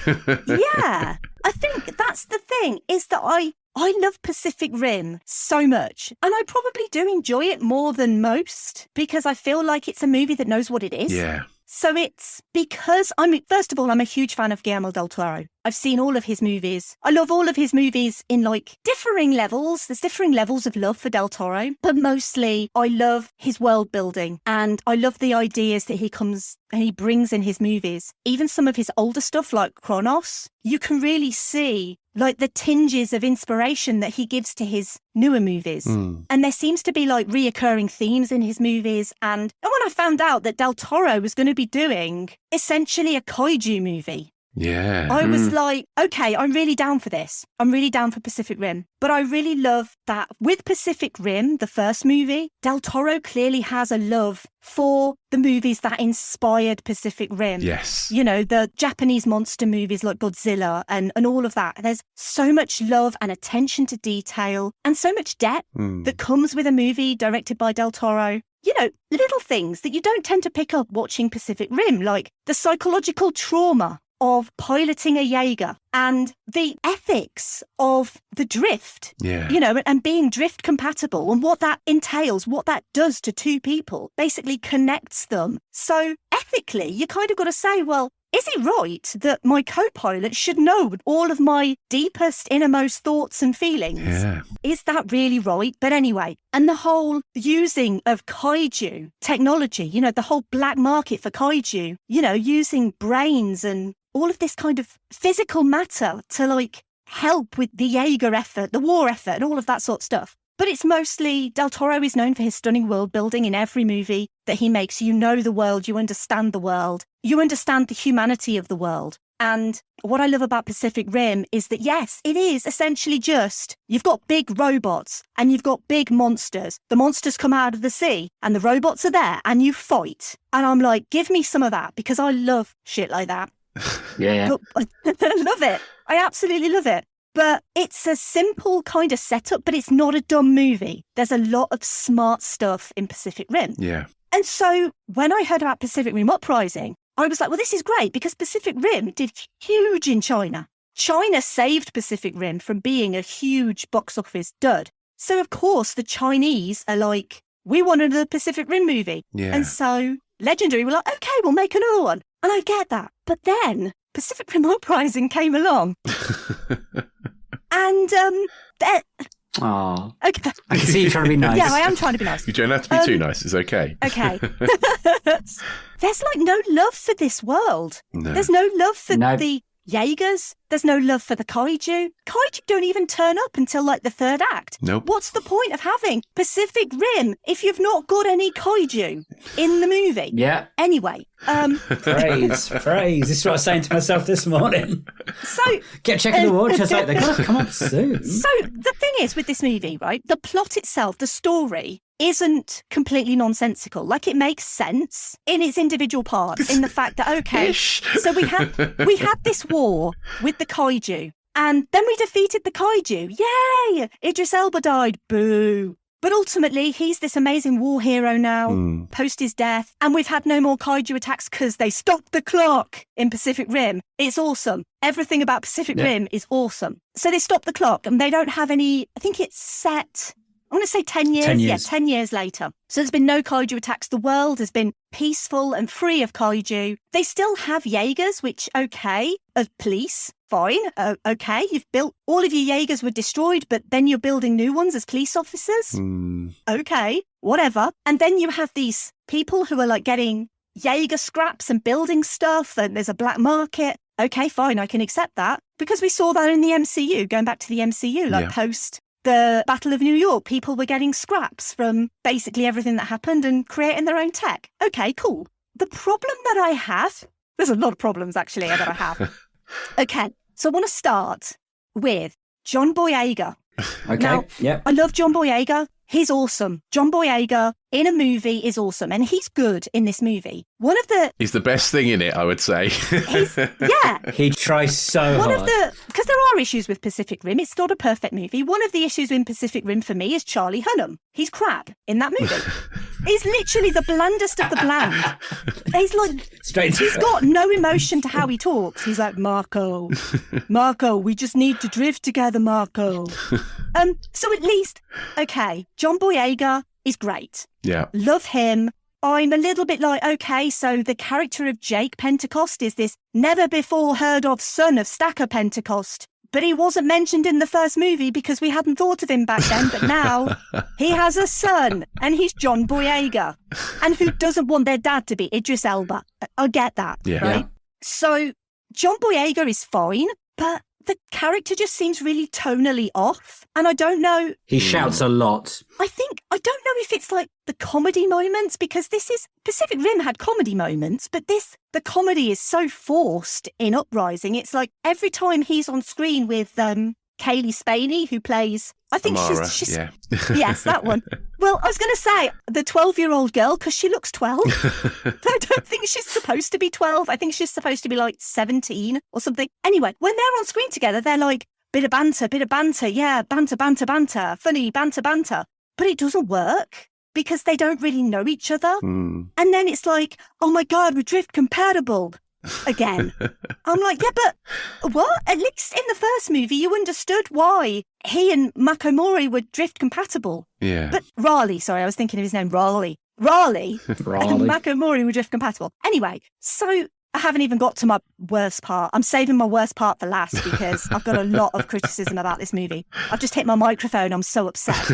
Yeah. I think that's the thing, is that I love Pacific Rim so much, and I probably do enjoy it more than most because I feel like it's a movie that knows what it is. Yeah. So it's because first of all, I'm a huge fan of Guillermo del Toro. I've seen all of his movies. I love all of his movies in differing levels. There's differing levels of love for del Toro, but mostly I love his world building and I love the ideas that he brings in his movies. Even some of his older stuff like Kronos, you can really see the tinges of inspiration that he gives to his newer movies. And there seems to be reoccurring themes in his movies. And when I found out that del Toro was going to be doing essentially a kaiju movie, Yeah. I was like, okay, I'm really down for this. I'm really down for Pacific Rim. But I really love that with Pacific Rim, the first movie, Del Toro clearly has a love for the movies that inspired Pacific Rim. Yes. You know, the Japanese monster movies like Godzilla and all of that. There's so much love and attention to detail and so much depth that comes with a movie directed by Del Toro. You know, little things that you don't tend to pick up watching Pacific Rim, like the psychological trauma of piloting a Jaeger and the ethics of the drift, you know, and being drift compatible and what that entails, what that does to two people, basically connects them. So ethically, you kind of got to say, well, is it right that my co-pilot should know all of my deepest, innermost thoughts and feelings? Yeah. Is that really right? But anyway, and the whole using of kaiju technology, you know, the whole black market for kaiju, you know, using brains and all of this kind of physical matter to like help with the Jaeger effort, the war effort and all of that sort of stuff. But it's mostly, Del Toro is known for his stunning world building in every movie that he makes. You know the world, you understand the world, you understand the humanity of the world. And what I love about Pacific Rim is that, yes, it is essentially just, you've got big robots and you've got big monsters. The monsters come out of the sea and the robots are there and you fight. And I'm like, give me some of that because I love shit like that. Yeah. I love it. I absolutely love it. But it's a simple kind of setup, but it's not a dumb movie. There's a lot of smart stuff in Pacific Rim. Yeah. And so when I heard about Pacific Rim Uprising, I was like, well, this is great because Pacific Rim did huge in China. China saved Pacific Rim from being a huge box office dud. So, of course, the Chinese are like, we want another Pacific Rim movie. Yeah. And so Legendary were like, okay, we'll make another one. And I get that. But then Pacific Rim Uprising came along. And Oh, okay. I can see you trying to be nice. Yeah, I am trying to be nice. You don't have to be too nice. It's okay. Okay. There's like no love for this world. No. There's no love for No. the Jaegers. There's no love for the kaiju. Kaiju don't even turn up until like the third act. Nope. What's the point of having Pacific Rim if you've not got any kaiju in the movie? Yeah. Anyway, Praise. This is what I was saying to myself this morning. so Kept checking the watch. I was like, they're going to come up soon. So the thing is with this movie, right? The plot itself, the story, isn't completely nonsensical. Like it makes sense in its individual parts. In the fact that so we had this war with the kaiju, and then we defeated the kaiju. Yay! Idris Elba died. Boo! But ultimately, he's this amazing war hero now, post his death, and we've had no more kaiju attacks because they stopped the clock in Pacific Rim. It's awesome. Everything about Pacific Rim is awesome. So they stopped the clock, and they don't have any, I think it's set, I want to say 10 years. 10 years. Yeah, 10 years later. So there's been no kaiju attacks. The world has been peaceful and free of kaiju. They still have Jaegers, which, okay, of police, fine, okay. You've built, all of your Jaegers were destroyed, but then you're building new ones as police officers. Okay, whatever. And then you have these people who are like getting Jaeger scraps and building stuff, and there's a black market. Okay, fine, I can accept that. Because we saw that in the MCU, going back to the MCU, like post the Battle of New York, people were getting scraps from basically everything that happened and creating their own tech. Okay, cool. The problem that I have, there's a lot of problems actually that I have. Okay, so I want to start with John Boyega. Okay, Now, yep. I love John Boyega. He's awesome. John Boyega in a movie is awesome, and he's good in this movie. One of the... He's the best thing in it, I would say. He tries so hard. Because there are issues with Pacific Rim. It's not a perfect movie. One of the issues in Pacific Rim for me is Charlie Hunnam. He's crap in that movie. He's literally the blandest of the bland. He's like, he's got no emotion to how he talks. He's like, Marco, we just need to drift together, Marco. So at least, okay, John Boyega is great. Yeah. Love him. I'm a little bit like, okay, so the character of Jake Pentecost is this never before heard of son of Stacker Pentecost. But he wasn't mentioned in the first movie because we hadn't thought of him back then. But now he has a son and he's John Boyega. And who doesn't want their dad to be Idris Elba? I get that, right? Yeah. So John Boyega is fine. but the character just seems really tonally off. And I don't know. He shouts a lot. I don't know if it's like the comedy moments, because Pacific Rim had comedy moments, but the comedy is so forced in Uprising. It's like every time he's on screen with Kaylee Spaney, who plays, I think Amara, she's yeah. Yes, that one. Well, I was going to say the 12-year-old girl, because she looks 12. I don't think she's supposed to be 12. I think she's supposed to be like 17 or something. Anyway, when they're on screen together, they're like, bit of banter, yeah, banter, funny, banter. But it doesn't work because they don't really know each other. And then it's like, oh my God, we're drift compatible again. I'm like, yeah, but what? At least in the first movie, you understood why he and Makomori were drift compatible. Yeah. But Raleigh, sorry, I was thinking of his name, Raleigh and Makomori were drift compatible. Anyway, so I haven't even got to my worst part. I'm saving my worst part for last because I've got a lot of criticism about this movie. I've just hit my microphone. I'm so upset.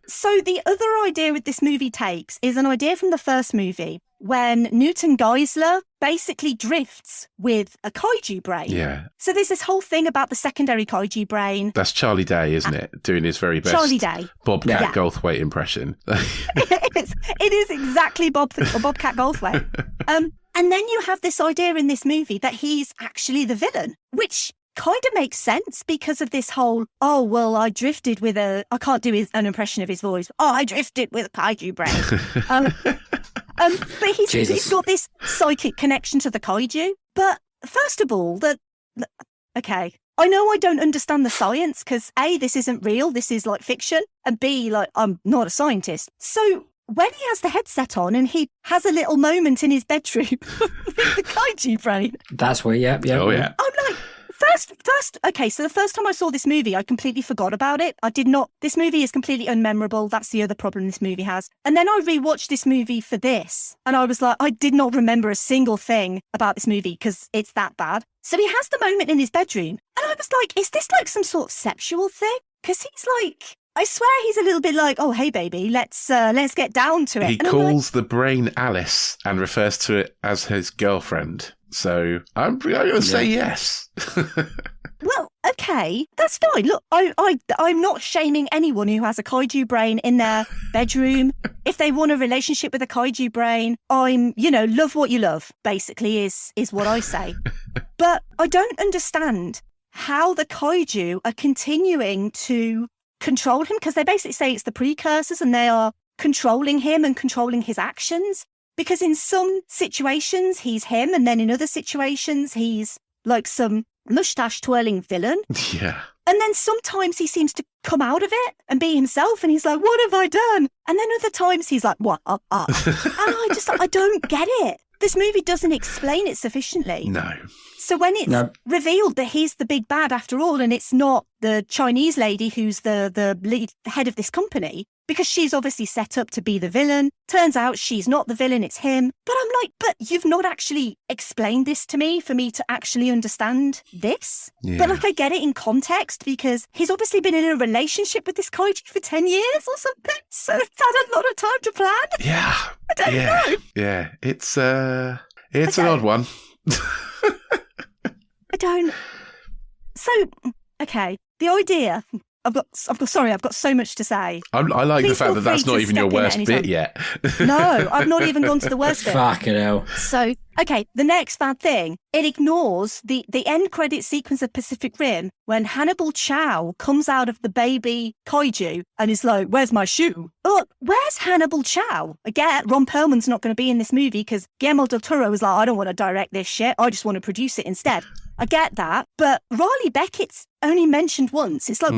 So the other idea with this movie takes is an idea from the first movie when Newton Geisler basically drifts with a kaiju brain. Yeah. So there's this whole thing about the secondary kaiju brain. That's Charlie Day, isn't it? Doing his very best Charlie Day. Bobcat Goldthwait impression. It is exactly Bobcat Goldthwait. And then you have this idea in this movie that he's actually the villain, which kind of makes sense because of this whole, oh, well, I drifted with I can't do an impression of his voice. Oh, I drifted with a kaiju brain. But he's got this psychic connection to the kaiju. But first of all, okay, I know I don't understand the science because A, this isn't real, this is like fiction, and B, like I'm not a scientist. So when he has the headset on and he has a little moment in his bedroom with the kaiju brain. That's where, yeah. Oh, yeah. I'm like, okay, so the first time I saw this movie, I completely forgot about it. This movie is completely unmemorable. That's the other problem this movie has. And then I rewatched this movie for this, and I was like, I did not remember a single thing about this movie because it's that bad. So he has the moment in his bedroom, and I was like, is this like some sort of sexual thing? Because he's like, I swear he's a little bit like, oh, hey, baby, let's get down to it. He calls the brain Alice and refers to it as his girlfriend. So I'm going to say yes. Well, okay, that's fine. Look, I'm not shaming anyone who has a kaiju brain in their bedroom. If they want a relationship with a kaiju brain, love what you love, basically, is what I say. But I don't understand how the kaiju are continuing to control him, because they basically say it's the precursors and they are controlling him and controlling his actions. Because in some situations, he's him, and then in other situations, he's like some mustache-twirling villain. Yeah. And then sometimes he seems to come out of it and be himself, and he's like, what have I done? And then other times he's like, what? And I don't get it. This movie doesn't explain it sufficiently. No. So when it's revealed that he's the big bad after all, and it's not the Chinese lady who's the lead head of this company, because she's obviously set up to be the villain. Turns out she's not the villain, it's him. But I'm like, but you've not actually explained this to me for me to actually understand this. Yeah. But like, I get it in context because he's obviously been in a relationship with this kaiju for 10 years or something. So it's had a lot of time to plan. Yeah. I don't know. Yeah. It's an odd one. I don't. So, okay. The idea. I've got so much to say. I like Please the fact feel that that's free not to even your step in at worst any bit time. yet. No, I've not even gone to the worst bit. Fucking hell. So, okay, the next bad thing, it ignores the end credit sequence of Pacific Rim when Hannibal Chow comes out of the baby kaiju and is like, where's my shoe? Oh, where's Hannibal Chow? I get Ron Perlman's not going to be in this movie because Guillermo del Toro was like, I don't want to direct this shit. I just want to produce it instead. I get that. But Riley Beckett's only mentioned once. It's like,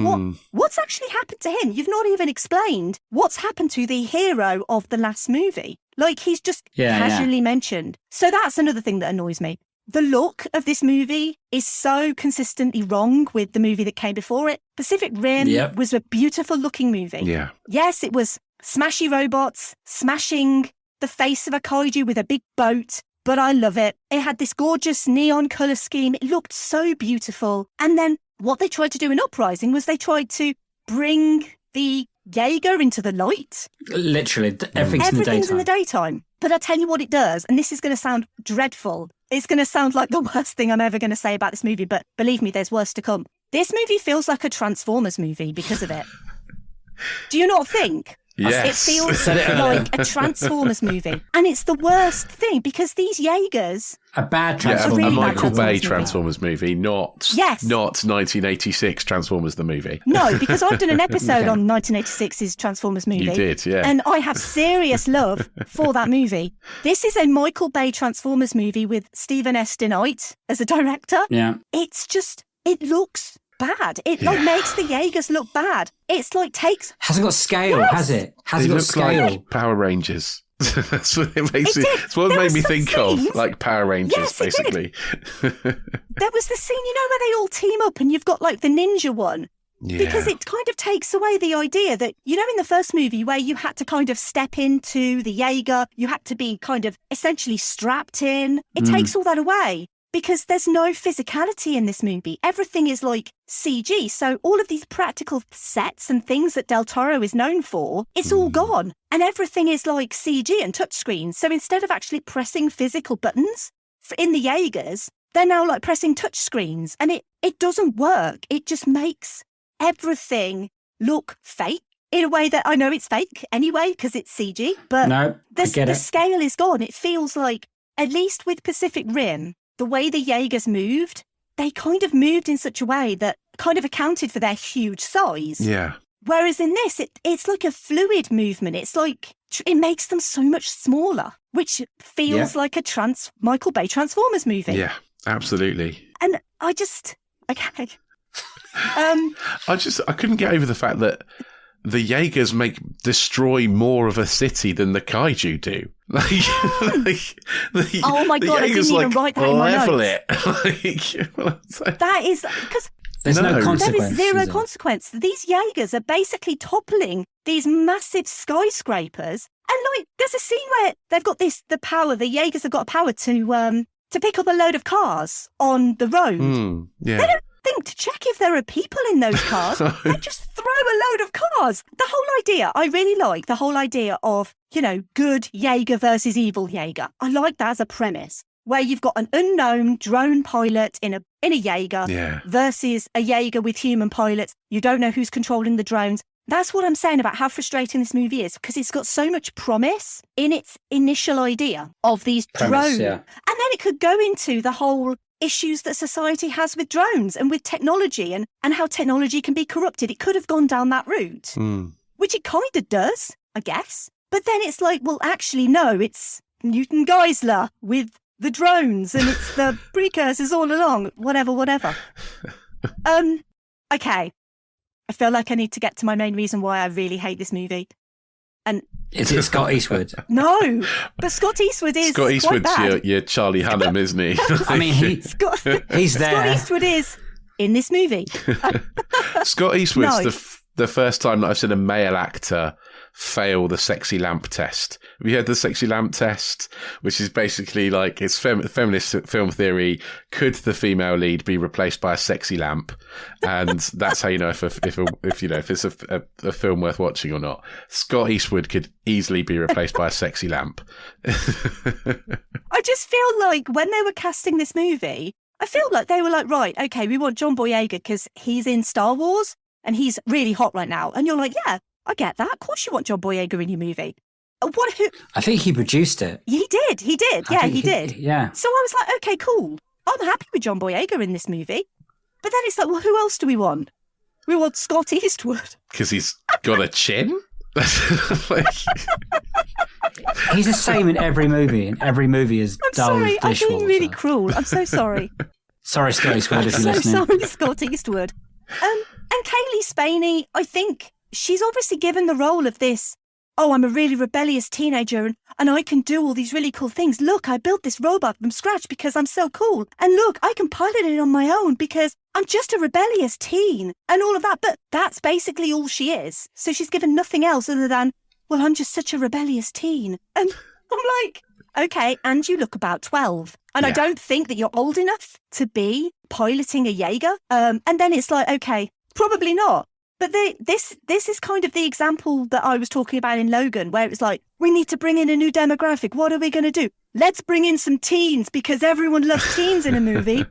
what's actually happened to him? You've not even explained what's happened to the hero of the last movie. Like, he's just casually mentioned. So that's another thing that annoys me. The look of this movie is so consistently wrong with the movie that came before it. Pacific Rim was a beautiful looking movie. Yeah. Yes, it was smashy robots, smashing the face of a kaiju with a big boat. But I love it. It had this gorgeous neon colour scheme. It looked so beautiful. And then what they tried to do in Uprising was they tried to bring the Jaeger into the light. Literally, everything's in the daytime. But I tell you what it does, and this is going to sound dreadful. It's going to sound like the worst thing I'm ever going to say about this movie, but believe me, there's worse to come. This movie feels like a Transformers movie because of it. Do you not think? Yes. It feels like a Transformers movie. And it's the worst thing because these Jaegers... A bad Transformers really a bad Michael Bay Transformers Transformers movie, not 1986 Transformers the movie. No, because I've done an episode on 1986's Transformers movie. You did, yeah. And I have serious love for that movie. This is a Michael Bay Transformers movie with Stephen S. Knight as a director. Yeah. It's just, it looks bad. It makes the Jaegers look bad. It's like takes... Hasn't got scale, has it? Hasn't got scale. Like Power Rangers. That's what it makes it. It's what it There made were me some think scenes- of, like Power Rangers, Yes, it did. basically. There was the scene, where they all team up and you've got like the ninja one. Yeah. Because it kind of takes away the idea that, in the first movie where you had to kind of step into the Jaeger, you had to be kind of essentially strapped in. It takes all that away because there's no physicality in this movie. Everything is like CG. So all of these practical sets and things that Del Toro is known for, it's all gone. And everything is like CG and touchscreens. So instead of actually pressing physical buttons in the Jaegers, they're now like pressing touchscreens. And it doesn't work. It just makes everything look fake in a way that I know it's fake anyway because it's CG. But No, I get the it. scale is gone. It feels like, at least with Pacific Rim, the way the Jaegers moved, they kind of moved in such a way that kind of accounted for their huge size. Yeah. Whereas in this, it's like a fluid movement. It's like, it makes them so much smaller, which feels like a Michael Bay Transformers movie. Yeah, absolutely. And I just, okay. I couldn't get over the fact that the Jaegers destroy more of a city than the kaiju do. Oh my God, I didn't even write that in my level notes. it. That is, because There's no, No. consequence. there is zero is there? consequence. These Jaegers are basically toppling these massive skyscrapers. And like, there's a scene where they've got the power, the Jaegers have got power to pick up a load of cars on the road. Yeah. They don't think to check if there are people in those cars. They just throw a load of cars. The whole idea, I really like the whole idea of, good Jaeger versus evil Jaeger. I like that as a premise, where you've got an unknown drone pilot in a Jaeger versus a Jaeger with human pilots. You don't know who's controlling the drones. That's what I'm saying about how frustrating this movie is, because it's got so much promise in its initial idea of these drones. Yeah. And then it could go into the whole issues that society has with drones and with technology and how technology can be corrupted. It could have gone down that route, which it kind of does, I guess. But then it's like, well, actually, no, it's Newton Geisler with the drones and it's the precursors all along, whatever. Okay. I feel like I need to get to my main reason why I really hate this movie. And Is it Scott Eastwood? no, but Scott Eastwood is Scott Eastwood's quite bad. your Charlie Hunnam, isn't he? I mean, He's there. Scott Eastwood is in this movie. Scott Eastwood's No. the first time that I've seen a male actor fail the sexy lamp test. Have you heard the sexy lamp test? Which is basically like, it's feminist film theory. Could the female lead be replaced by a sexy lamp? And that's how you know if it's a film worth watching or not. Scott Eastwood could easily be replaced by a sexy lamp. I just feel like when they were casting this movie, I feel like they were like, right, okay, we want John Boyega because he's in Star Wars and he's really hot right now. And you're like, yeah, I get that. Of course you want John Boyega in your movie. I think he produced it. He did. I Yeah, think he did. Yeah. So I was like, okay, cool. I'm happy with John Boyega in this movie. But then it's like, well, who else do we want? We want Scott Eastwood. Because he's got a chin? He's the same in every movie, and every movie is I'm dull sorry. I'm dishwater. being really cruel. I'm so sorry. Sorry, Scott Eastwood, if I'm you're so listening. sorry, Scott Eastwood. And Kaylee Spaney, I think she's obviously given the role of this, oh, I'm a really rebellious teenager and I can do all these really cool things. Look, I built this robot from scratch because I'm so cool. And look, I can pilot it on my own because I'm just a rebellious teen and all of that. But that's basically all she is. So she's given nothing else other than, well, I'm just such a rebellious teen. And I'm like, okay, and you look about 12. And I don't think that you're old enough to be piloting a Jaeger. And then it's like, okay, probably not. But this is kind of the example that I was talking about in Logan, where it was like, we need to bring in a new demographic. What are we going to do? let's bring in some teens because everyone loves teens in a movie.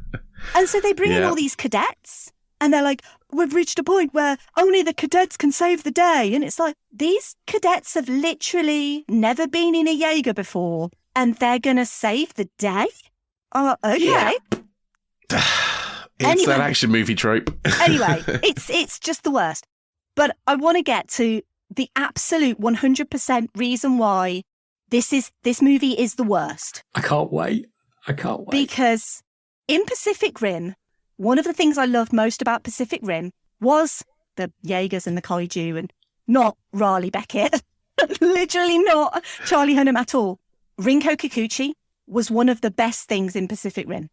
And so they bring in all these cadets and they're like, we've reached a point where only the cadets can save the day. And it's like, these cadets have literally never been in a Jaeger before and they're going to save the day? Oh, okay. Yeah. It's that action movie trope. Anyway, it's just the worst. But I want to get to the absolute 100% reason why this movie is the worst. I can't wait. Because in Pacific Rim, one of the things I loved most about Pacific Rim was the Jaegers and the kaiju, and not Raleigh Beckett. Literally not Charlie Hunnam at all. Rinko Kikuchi was one of the best things in Pacific Rim.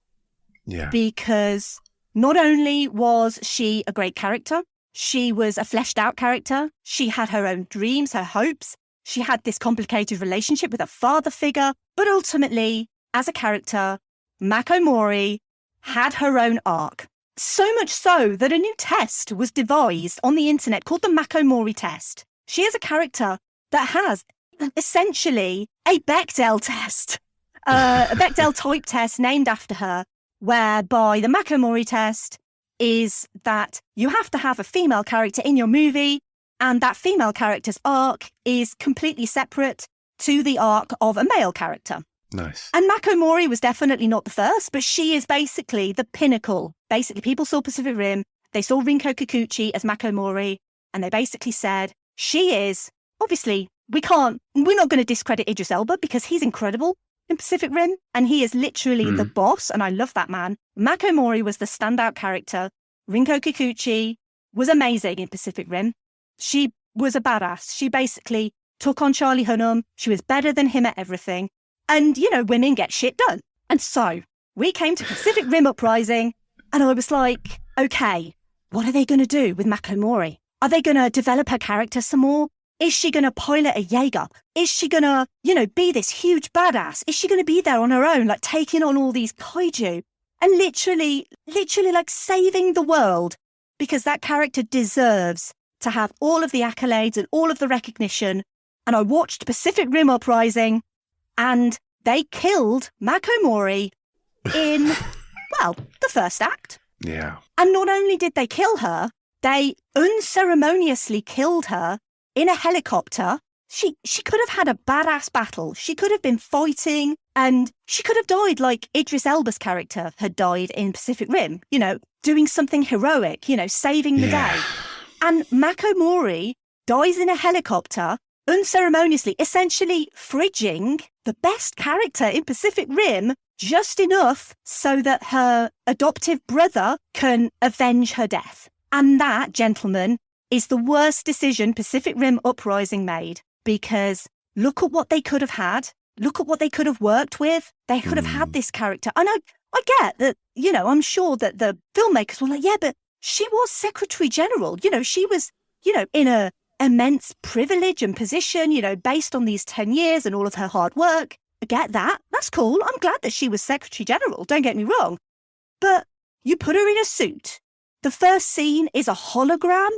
Yeah. Because not only was she a great character, she was a fleshed out character. She had her own dreams, her hopes. She had this complicated relationship with a father figure. But ultimately, as a character, Mako Mori had her own arc. So much so that a new test was devised on the internet called the Mako Mori test. She is a character that has essentially a Bechdel test, a Bechdel type test named after her, whereby the Mako Mori test is that you have to have a female character in your movie, and that female character's arc is completely separate to the arc of a male character. Nice. And Mako Mori was definitely not the first, but she is basically the pinnacle. Basically, people saw Pacific Rim, they saw Rinko Kikuchi as Mako Mori, and they basically said, she is, obviously, we're not going to discredit Idris Elba because he's incredible in Pacific Rim, and he is literally the boss, and I love that man. Mako Mori was the standout character. Rinko Kikuchi was amazing in Pacific Rim. She was a badass. She basically took on Charlie Hunnam. She was better than him at everything. And, women get shit done. And so we came to Pacific Rim Uprising, and I was like, okay, what are they going to do with Mako Mori? Are they going to develop her character some more? Is she going to pilot a Jaeger? Is she going to, be this huge badass? Is she going to be there on her own, like taking on all these kaiju and literally like saving the world? Because that character deserves to have all of the accolades and all of the recognition. And I watched Pacific Rim Uprising and they killed Mako Mori in, the first act. Yeah. And not only did they kill her, they unceremoniously killed her in a helicopter. She could have had a badass battle. She could have been fighting and she could have died like Idris Elba's character had died in Pacific Rim, doing something heroic, saving the day. And Mako Mori dies in a helicopter unceremoniously, essentially fridging the best character in Pacific Rim just enough so that her adoptive brother can avenge her death. And that, gentlemen, is the worst decision Pacific Rim Uprising made, because look at what they could have had. Look at what they could have worked with. They could have had this character. And I get that, I'm sure that the filmmakers were like, yeah, but she was Secretary General. She was, in a immense privilege and position, based on these 10 years and all of her hard work. I get that. That's cool. I'm glad that she was Secretary General. Don't get me wrong. But you put her in a suit. The first scene is a hologram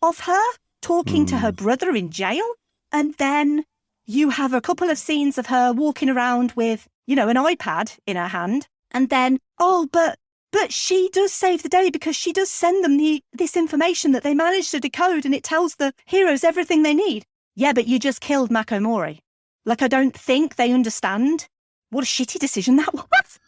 of her talking to her brother in jail. And then you have a couple of scenes of her walking around with, an iPad in her hand. And then, but she does save the day because she does send them this information that they managed to decode, and it tells the heroes everything they need. Yeah, but you just killed Mako Mori. Like, I don't think they understand what a shitty decision that was.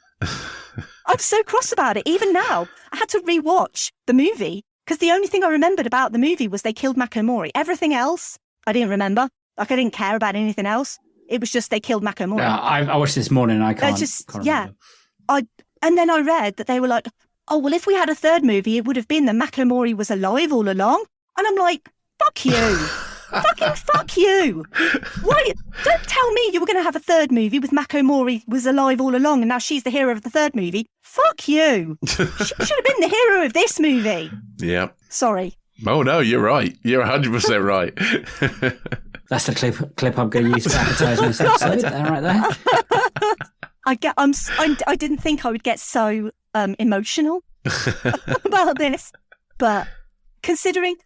I'm so cross about it. Even now, I had to rewatch the movie because the only thing I remembered about the movie was they killed Mako Mori. Everything else, I didn't remember. Like, I didn't care about anything else. It was just they killed Mako Mori. I watched this morning and I can't remember. And then I read that they were like, oh, well, if we had a third movie, it would have been that Mako Mori was alive all along. And I'm like, fuck you. Fucking fuck you. Why? Don't tell me you were going to have a third movie with Mako Mori was alive all along and now she's the hero of the third movie. Fuck you. She should have been the hero of this movie. Yeah. Sorry. Oh, no, you're right. You're 100% right. That's the clip I'm going to use for advertising this episode. Right there. I didn't think I would get so emotional about this, but considering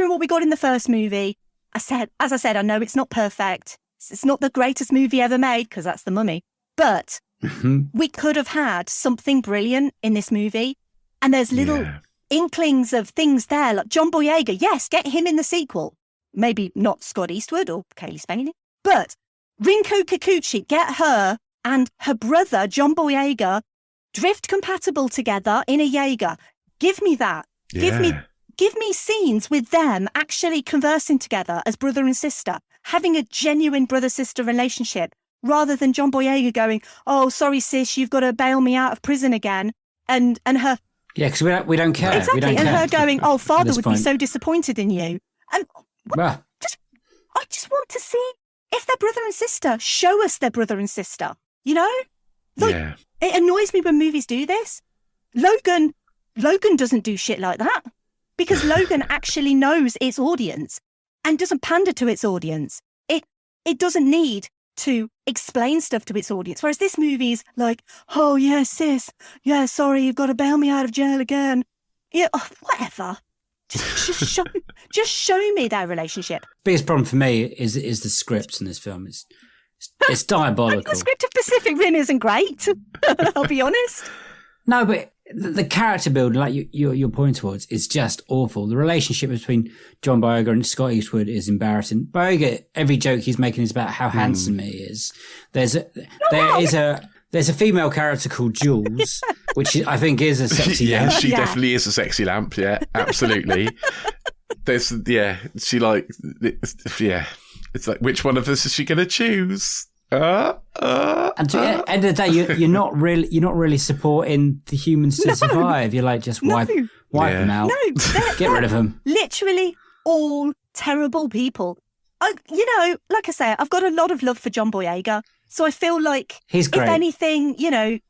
what we got in the first movie, as I said, I know it's not perfect. It's not the greatest movie ever made because that's The Mummy, But we could have had something brilliant in this movie. And there's little inklings of things there, like John Boyega. Yes, get him in the sequel. Maybe not Scott Eastwood or Kaylee Spaney, but Rinko Kikuchi, get her and her brother, John Boyega, drift compatible together in a Jaeger. Give me that. Yeah. Give me scenes with them actually conversing together as brother and sister, having a genuine brother-sister relationship, rather than John Boyega going, "Oh, sorry, sis, you've got to bail me out of prison again," and her. Yeah, because we don't care. Exactly, we don't and care. her going, "Oh, father would point. be so disappointed in you." And Well, I just want to see if they're brother and sister. Show us their brother and sister. You know, Yeah. It annoys me when movies do this. Logan doesn't do shit like that because Logan actually knows its audience and doesn't pander to its audience. It doesn't need to explain stuff to its audience. Whereas this movie's like, "Oh yeah, sis, yeah, sorry, you've got to bail me out of jail again." Yeah, whatever. Just show me their relationship. biggest problem for me is the script in this film. It's diabolical. The script of Pacific Rim isn't great. I'll be honest. No, but the character build, like you're pointing towards, is just awful. The relationship between John Boyega and Scott Eastwood is embarrassing. Boyega, every joke he's making is about how handsome he is. There's a female character called Jules, which I think is a sexy Yeah, lamp. she definitely is a sexy lamp. Yeah, absolutely. It's like, which one of us is she going to choose? And at the end of the day, you're not really supporting the humans to survive. You're like, just wipe them out. No, Get rid of them. Literally all terrible people. Like I say, I've got a lot of love for John Boyega. So I feel like, He's great. if anything,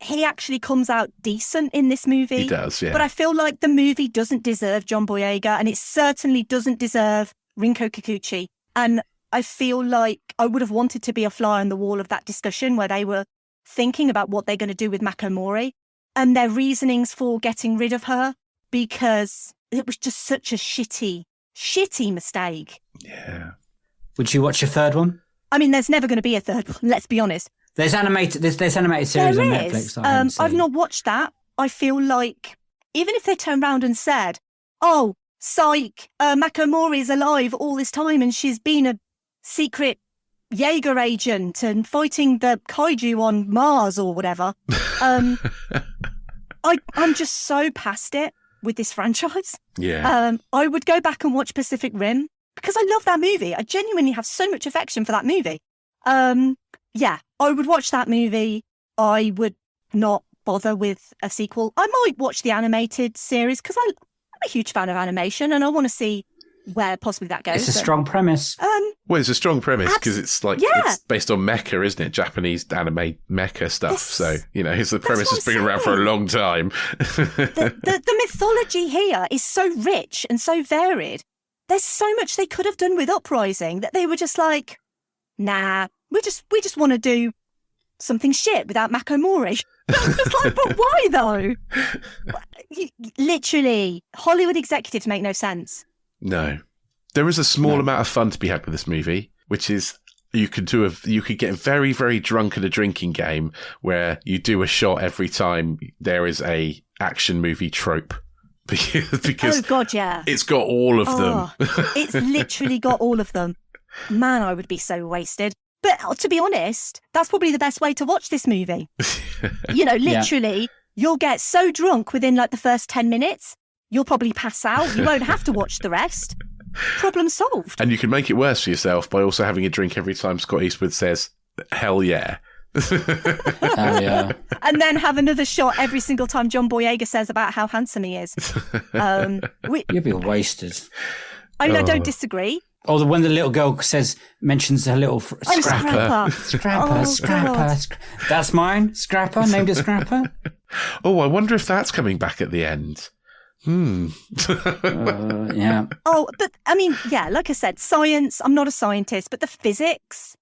he actually comes out decent in this movie. He does, yeah. But I feel like the movie doesn't deserve John Boyega, and it certainly doesn't deserve Rinko Kikuchi. And I feel like I would have wanted to be a fly on the wall of that discussion where they were thinking about what they're going to do with Mako Mori and their reasonings for getting rid of her, because it was just such a shitty mistake. Yeah. Would you watch a third one? I mean, there's never going to be a third one, let's be honest. There's animated series on Netflix that I haven't seen. I've not watched that. I feel like even if they turned around and said, "Oh, psych, Mako Mori's alive all this time and she's been a secret Jaeger agent and fighting the kaiju on Mars or whatever," I'm just so past it with this franchise. Yeah. I would go back and watch Pacific Rim because I love that movie. I genuinely have so much affection for that movie. Yeah, I would watch that movie. I would not bother with a sequel. I might watch the animated series because I'm a huge fan of animation and I want to see where possibly that goes. It's a strong premise. Well, it's a strong premise because it's like, Yeah. it's based on mecha, isn't it? Japanese anime mecha stuff. Yes. So, it's the premise what has been I'm around for a saying. long time. The mythology here is so rich and so varied. There's so much they could have done with Uprising that they were just like, nah, we just want to do something shit without Mako Mori. It's like, but why though? Literally, Hollywood executives make no sense. No. There is a small amount of fun to be had with this movie, which is you could get very, very drunk at a drinking game where you do a shot every time there is a action movie trope. Because Oh God, yeah. it's got all of them. It's literally got all of them. Man, I would be so wasted. But to be honest, that's probably the best way to watch this movie. Literally, you'll get so drunk within like the first 10 minutes, you'll probably pass out. You won't have to watch the rest. Problem solved. And you can make it worse for yourself by also having a drink every time Scott Eastwood says, "Hell yeah." Oh, yeah. And then have another shot every single time John Boyega says about how handsome he is. You'll be wasted. I mean, I don't disagree. Or when the little girl mentions her little Scrapper. Scrapper. That's mine. Scrapper, named a Scrapper. Oh, I wonder if that's coming back at the end. Yeah. Oh, but I mean, yeah, like I said, science, I'm not a scientist, but the physics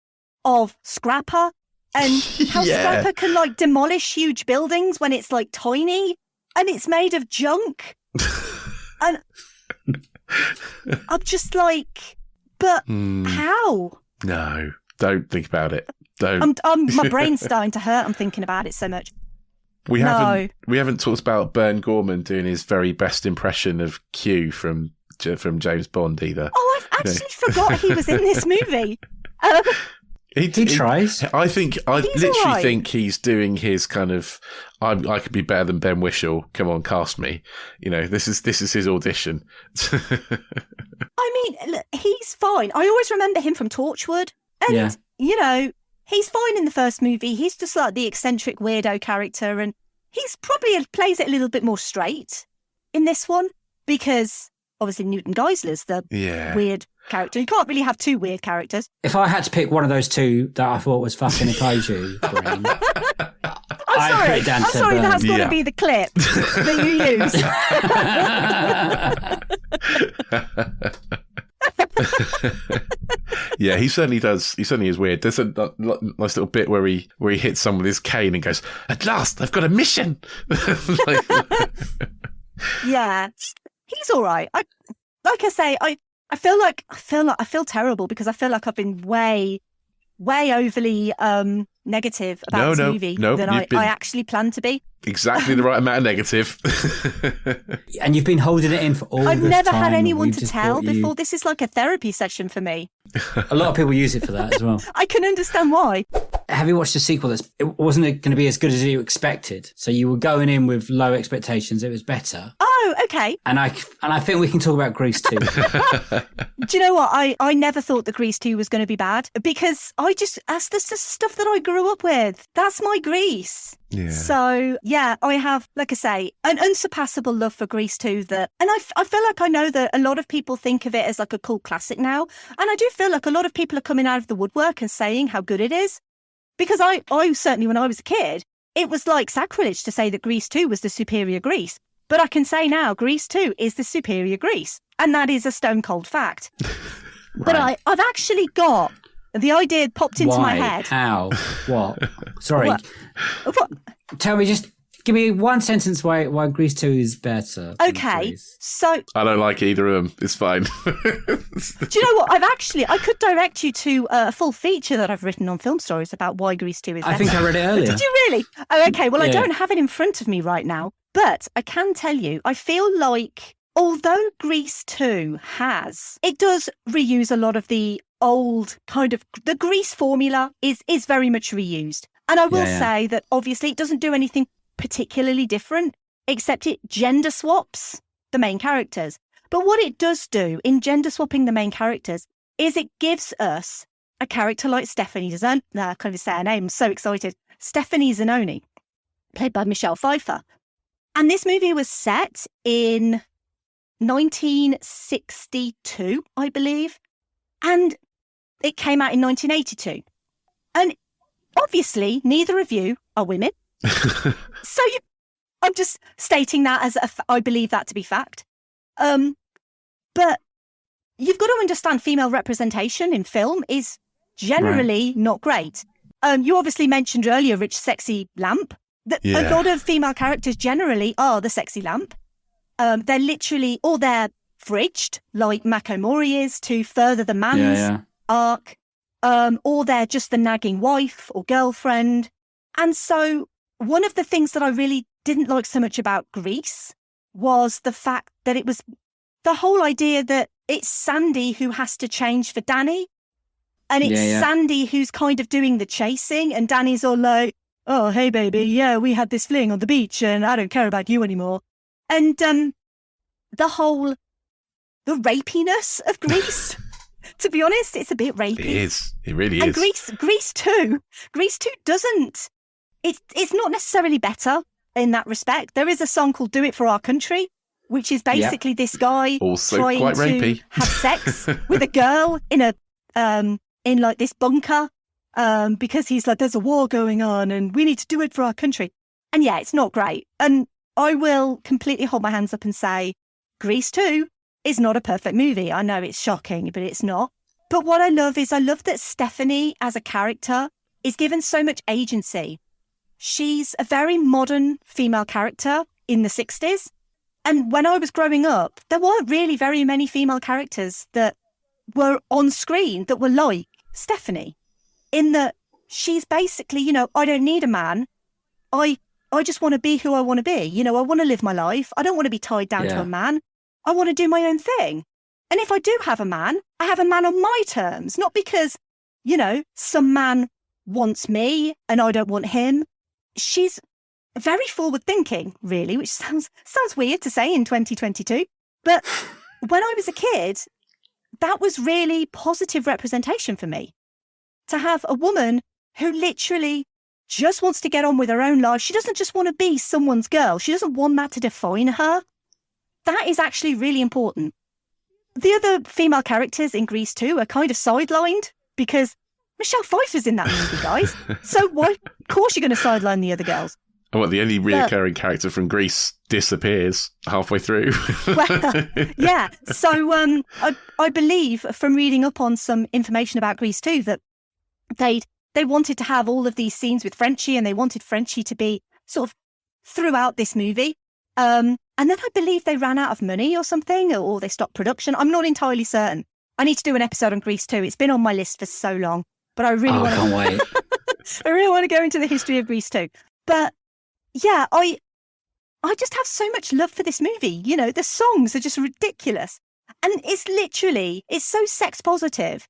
of Scrapper and how Yeah. Scrapper can like demolish huge buildings when it's like tiny and it's made of junk. And I'm just like, but how? No, don't think about it. Don't. My brain's starting to hurt. I'm thinking about it so much. We haven't talked about Bern Gorman doing his very best impression of Q from James Bond either. Oh, I've actually forgot he was in this movie. He tries. I literally think he's doing his kind of, I could be better than Ben Whishaw. Come on, cast me. This is his audition. I mean, look, he's fine. I always remember him from Torchwood. And, he's fine in the first movie. He's just like the eccentric weirdo character. And he's probably plays it a little bit more straight in this one because obviously Newton Geisler's the weird character. You can't really have two weird characters. If I had to pick one of those two that I thought was fucking a kaiju brain, I'm sorry, that's got to be the clip that you use. He certainly does. He certainly is weird. There's a nice little bit where he hits someone with his cane and goes, "At last, I've got a mission." Yeah, he's all right. Like I say, I feel terrible because I feel like I've been way overly negative about this movie than I actually planned to be. Exactly the right amount of negative. And you've been holding it in for all this time. I've never had anyone to tell before. This is like a therapy session for me. A lot of people use it for that as well. I can understand why. Have you watched the sequel? Wasn't it going to be as good as you expected? So you were going in with low expectations. It was better. Oh, okay. And I think we can talk about Grease 2. Do you know what? I never thought that Grease 2 was going to be bad because that's the stuff that I grew up with. That's my Grease. Yeah. So, yeah, I have, like I say, an unsurpassable love for Grease 2 and I feel like I know that a lot of people think of it as like a cult classic now. And I do feel like a lot of people are coming out of the woodwork and saying how good it is. Because I certainly, when I was a kid, it was like sacrilege to say that Grease 2 was the superior Grease. But I can say now, Grease 2 is the superior Grease. And that is a stone cold fact. Right. But I've actually got the idea popped into my head. How? What? Sorry. What? Tell me, just give me one sentence why Grease 2 is better. Okay, so I don't like either of them. It's fine. Do you know what? I could direct you to a full feature that I've written on Film Stories about why Grease 2 is better. I think I read it earlier. Did you really? Oh, okay. Well, I don't have it in front of me right now, but I can tell you, I feel like although Grease 2 it does reuse a lot of the old kind of, the Grease formula is very much reused. And I will say that obviously it doesn't do anything particularly different, except it gender swaps the main characters. But what it does do in gender swapping the main characters is it gives us a character like Stephanie Zanoni. I can't even say her name. I'm so excited. Stephanie Zanoni, played by Michelle Pfeiffer. And this movie was set in 1962, I believe. And it came out in 1982. And obviously, neither of you are women. So I'm just stating that as I believe that to be fact. But you've got to understand female representation in film is generally not great. You obviously mentioned earlier Rich Sexy Lamp. A lot of female characters generally are the sexy lamp. They're literally, or they're fridged, like Mako Mori is, to further the man's arc. Or they're just the nagging wife or girlfriend. And so one of the things that I really didn't like so much about Grease was the fact that it was the whole idea that it's Sandy who has to change for Danny. And it's Sandy who's kind of doing the chasing. And Danny's all like, oh, hey, baby, yeah, we had this fling on the beach and I don't care about you anymore. And the rapiness of Grease... To be honest, it's a bit rapey. It is. It really is. And Grease 2 doesn't. It's not necessarily better in that respect. There is a song called "Do It for Our Country," which is basically this guy also trying quite to rapey. have sex with a girl in like this bunker because he's like, there's a war going on and we need to do it for our country. And yeah, it's not great. And I will completely hold my hands up and say, Grease 2 is not a perfect movie. I know it's shocking, but it's not. But what I love that Stephanie as a character is given so much agency. She's a very modern female character in the 60s. And when I was growing up, there weren't really very many female characters that were on screen that were like Stephanie, in that she's basically, I don't need a man. I just want to be who I want to be. I want to live my life. I don't want to be tied down to a man. I want to do my own thing. And if I do have a man, I have a man on my terms, not because, some man wants me and I don't want him. She's very forward thinking, really, which sounds weird to say in 2022. But when I was a kid, that was really positive representation for me. To have a woman who literally just wants to get on with her own life. She doesn't just want to be someone's girl. She doesn't want that to define her. That is actually really important. The other female characters in Grease 2 are kind of sidelined because Michelle Pfeiffer's in that movie, guys. So why, of course you're going to sideline the other girls. And the only reoccurring character from Grease disappears halfway through. Well, yeah. So I believe from reading up on some information about Grease 2 that they wanted to have all of these scenes with Frenchie, and they wanted Frenchie to be sort of throughout this movie. And then I believe they ran out of money or something, or they stopped production. I'm not entirely certain. I need to do an episode on Grease 2. It's been on my list for so long, but I really want to. Can't wait. I really want to go into the history of Grease 2. But yeah, I just have so much love for this movie. The songs are just ridiculous, and it's so sex positive.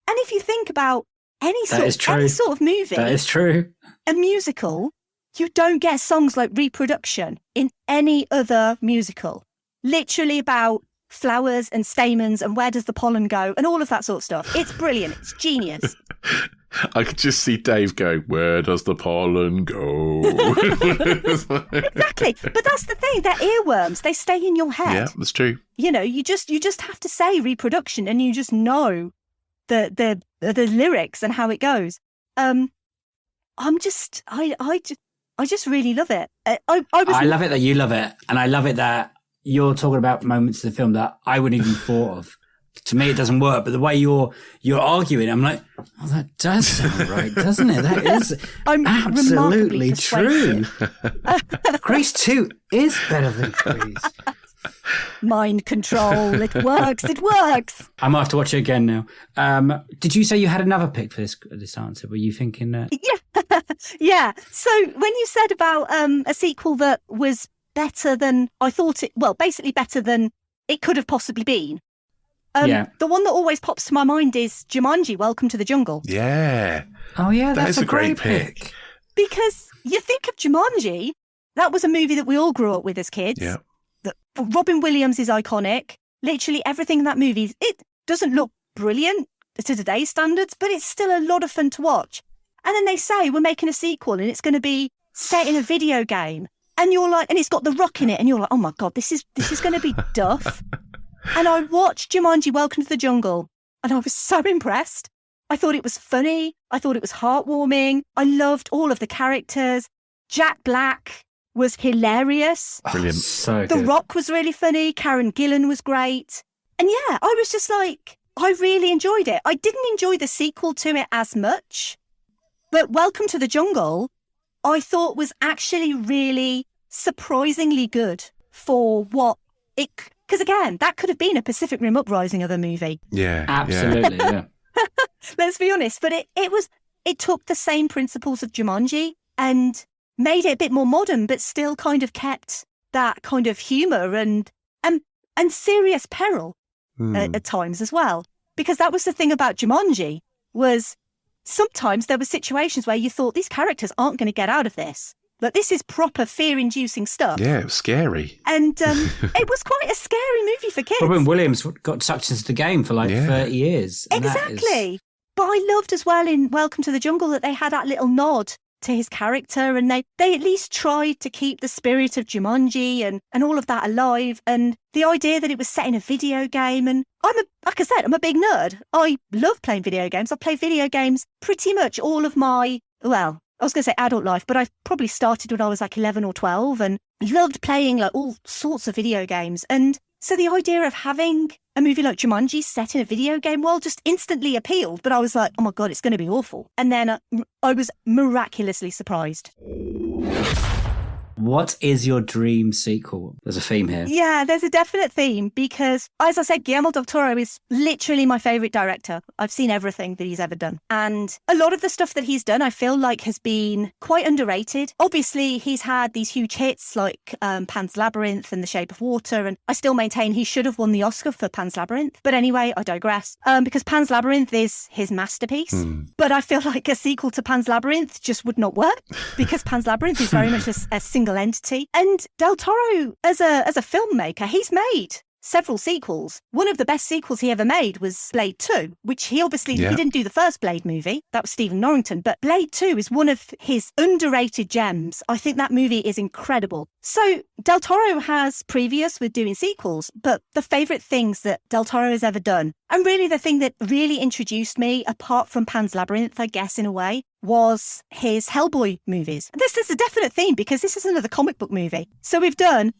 And if you think about any sort of movie, that is true. A musical, you don't get songs like Reproduction in any other musical. Literally about flowers and stamens and where does the pollen go and all of that sort of stuff. It's brilliant. It's genius. I could just see Dave going, "Where does the pollen go?" Exactly. But that's the thing. They're earworms. They stay in your head. Yeah, that's true. You just have to say reproduction and you just know the lyrics and how it goes. I just really love it. I love it that you love it, and I love it that you're talking about moments of the film that I wouldn't even thought of. To me, it doesn't work, but the way you're arguing, I'm like, oh, that does sound right, doesn't it? That is absolutely true. Grease 2 is better than Grease. Mind control. It works. It works. I might have to watch it again now. Did you say you had another pick for this answer? Were you thinking that? Yeah. So when you said about a sequel that was better than I thought basically better than it could have possibly been. The one that always pops to my mind is Jumanji, Welcome to the Jungle. Yeah. Oh, yeah, that's a great pick. Because you think of Jumanji, that was a movie that we all grew up with as kids. Yeah. Robin Williams is iconic. Literally everything in that movie, it doesn't look brilliant to today's standards, but it's still a lot of fun to watch. And then they say we're making a sequel and it's going to be set in a video game. And you're like, and it's got The Rock in it. And you're like, oh my God, this is going to be duff. And I watched Jumanji, Welcome to the Jungle, and I was so impressed. I thought it was funny. I thought it was heartwarming. I loved all of the characters. Jack Black was hilarious. Brilliant. So The good. Rock was really funny. Karen Gillan was great. And yeah, I was just like, I really enjoyed it. I didn't enjoy the sequel to it as much, but Welcome to the Jungle, I thought was actually really surprisingly good for what it... Because again, that could have been a Pacific Rim Uprising of a movie. Yeah. Absolutely, yeah. Let's be honest. But it took the same principles of Jumanji and made it a bit more modern, but still kind of kept that kind of humour and serious peril at times as well. Because that was the thing about Jumanji, was sometimes there were situations where you thought these characters aren't going to get out of this. Like, this is proper fear-inducing stuff. Yeah, it was scary. And it was quite a scary movie for kids. Robin Williams got sucked into the game for 30 years. Exactly. But I loved as well in Welcome to the Jungle that they had that little nod to his character, and they at least tried to keep the spirit of Jumanji and all of that alive, and the idea that it was set in a video game. And like I said, I'm a big nerd. I love playing video games. I play video games pretty much all of my, I was going to say adult life, but I probably started when I was 11 or 12 and loved playing all sorts of video games. And so the idea of having a movie like Jumanji set in a video game world just instantly appealed. But I was like, oh my God, it's going to be awful. And then I was miraculously surprised. What is your dream sequel? There's a theme here. Yeah, there's a definite theme because, as I said, Guillermo del Toro is literally my favourite director. I've seen everything that he's ever done. And a lot of the stuff that he's done, I feel like has been quite underrated. Obviously, he's had these huge hits like Pan's Labyrinth and The Shape of Water. And I still maintain he should have won the Oscar for Pan's Labyrinth. But anyway, I digress. Because Pan's Labyrinth is his masterpiece. But I feel like a sequel to Pan's Labyrinth just would not work because Pan's Labyrinth is very much a single entity. And Del Toro, as a filmmaker, he's made several sequels. One of the best sequels he ever made was Blade 2, which he obviously he didn't do the first Blade movie. That was Stephen Norrington. But Blade 2 is one of his underrated gems. I think that movie is incredible. So Del Toro has previous with doing sequels, but the favourite things that Del Toro has ever done, and really the thing that really introduced me, apart from Pan's Labyrinth, I guess in a way, was his Hellboy movies. This is a definite theme because this is another comic book movie. So we've done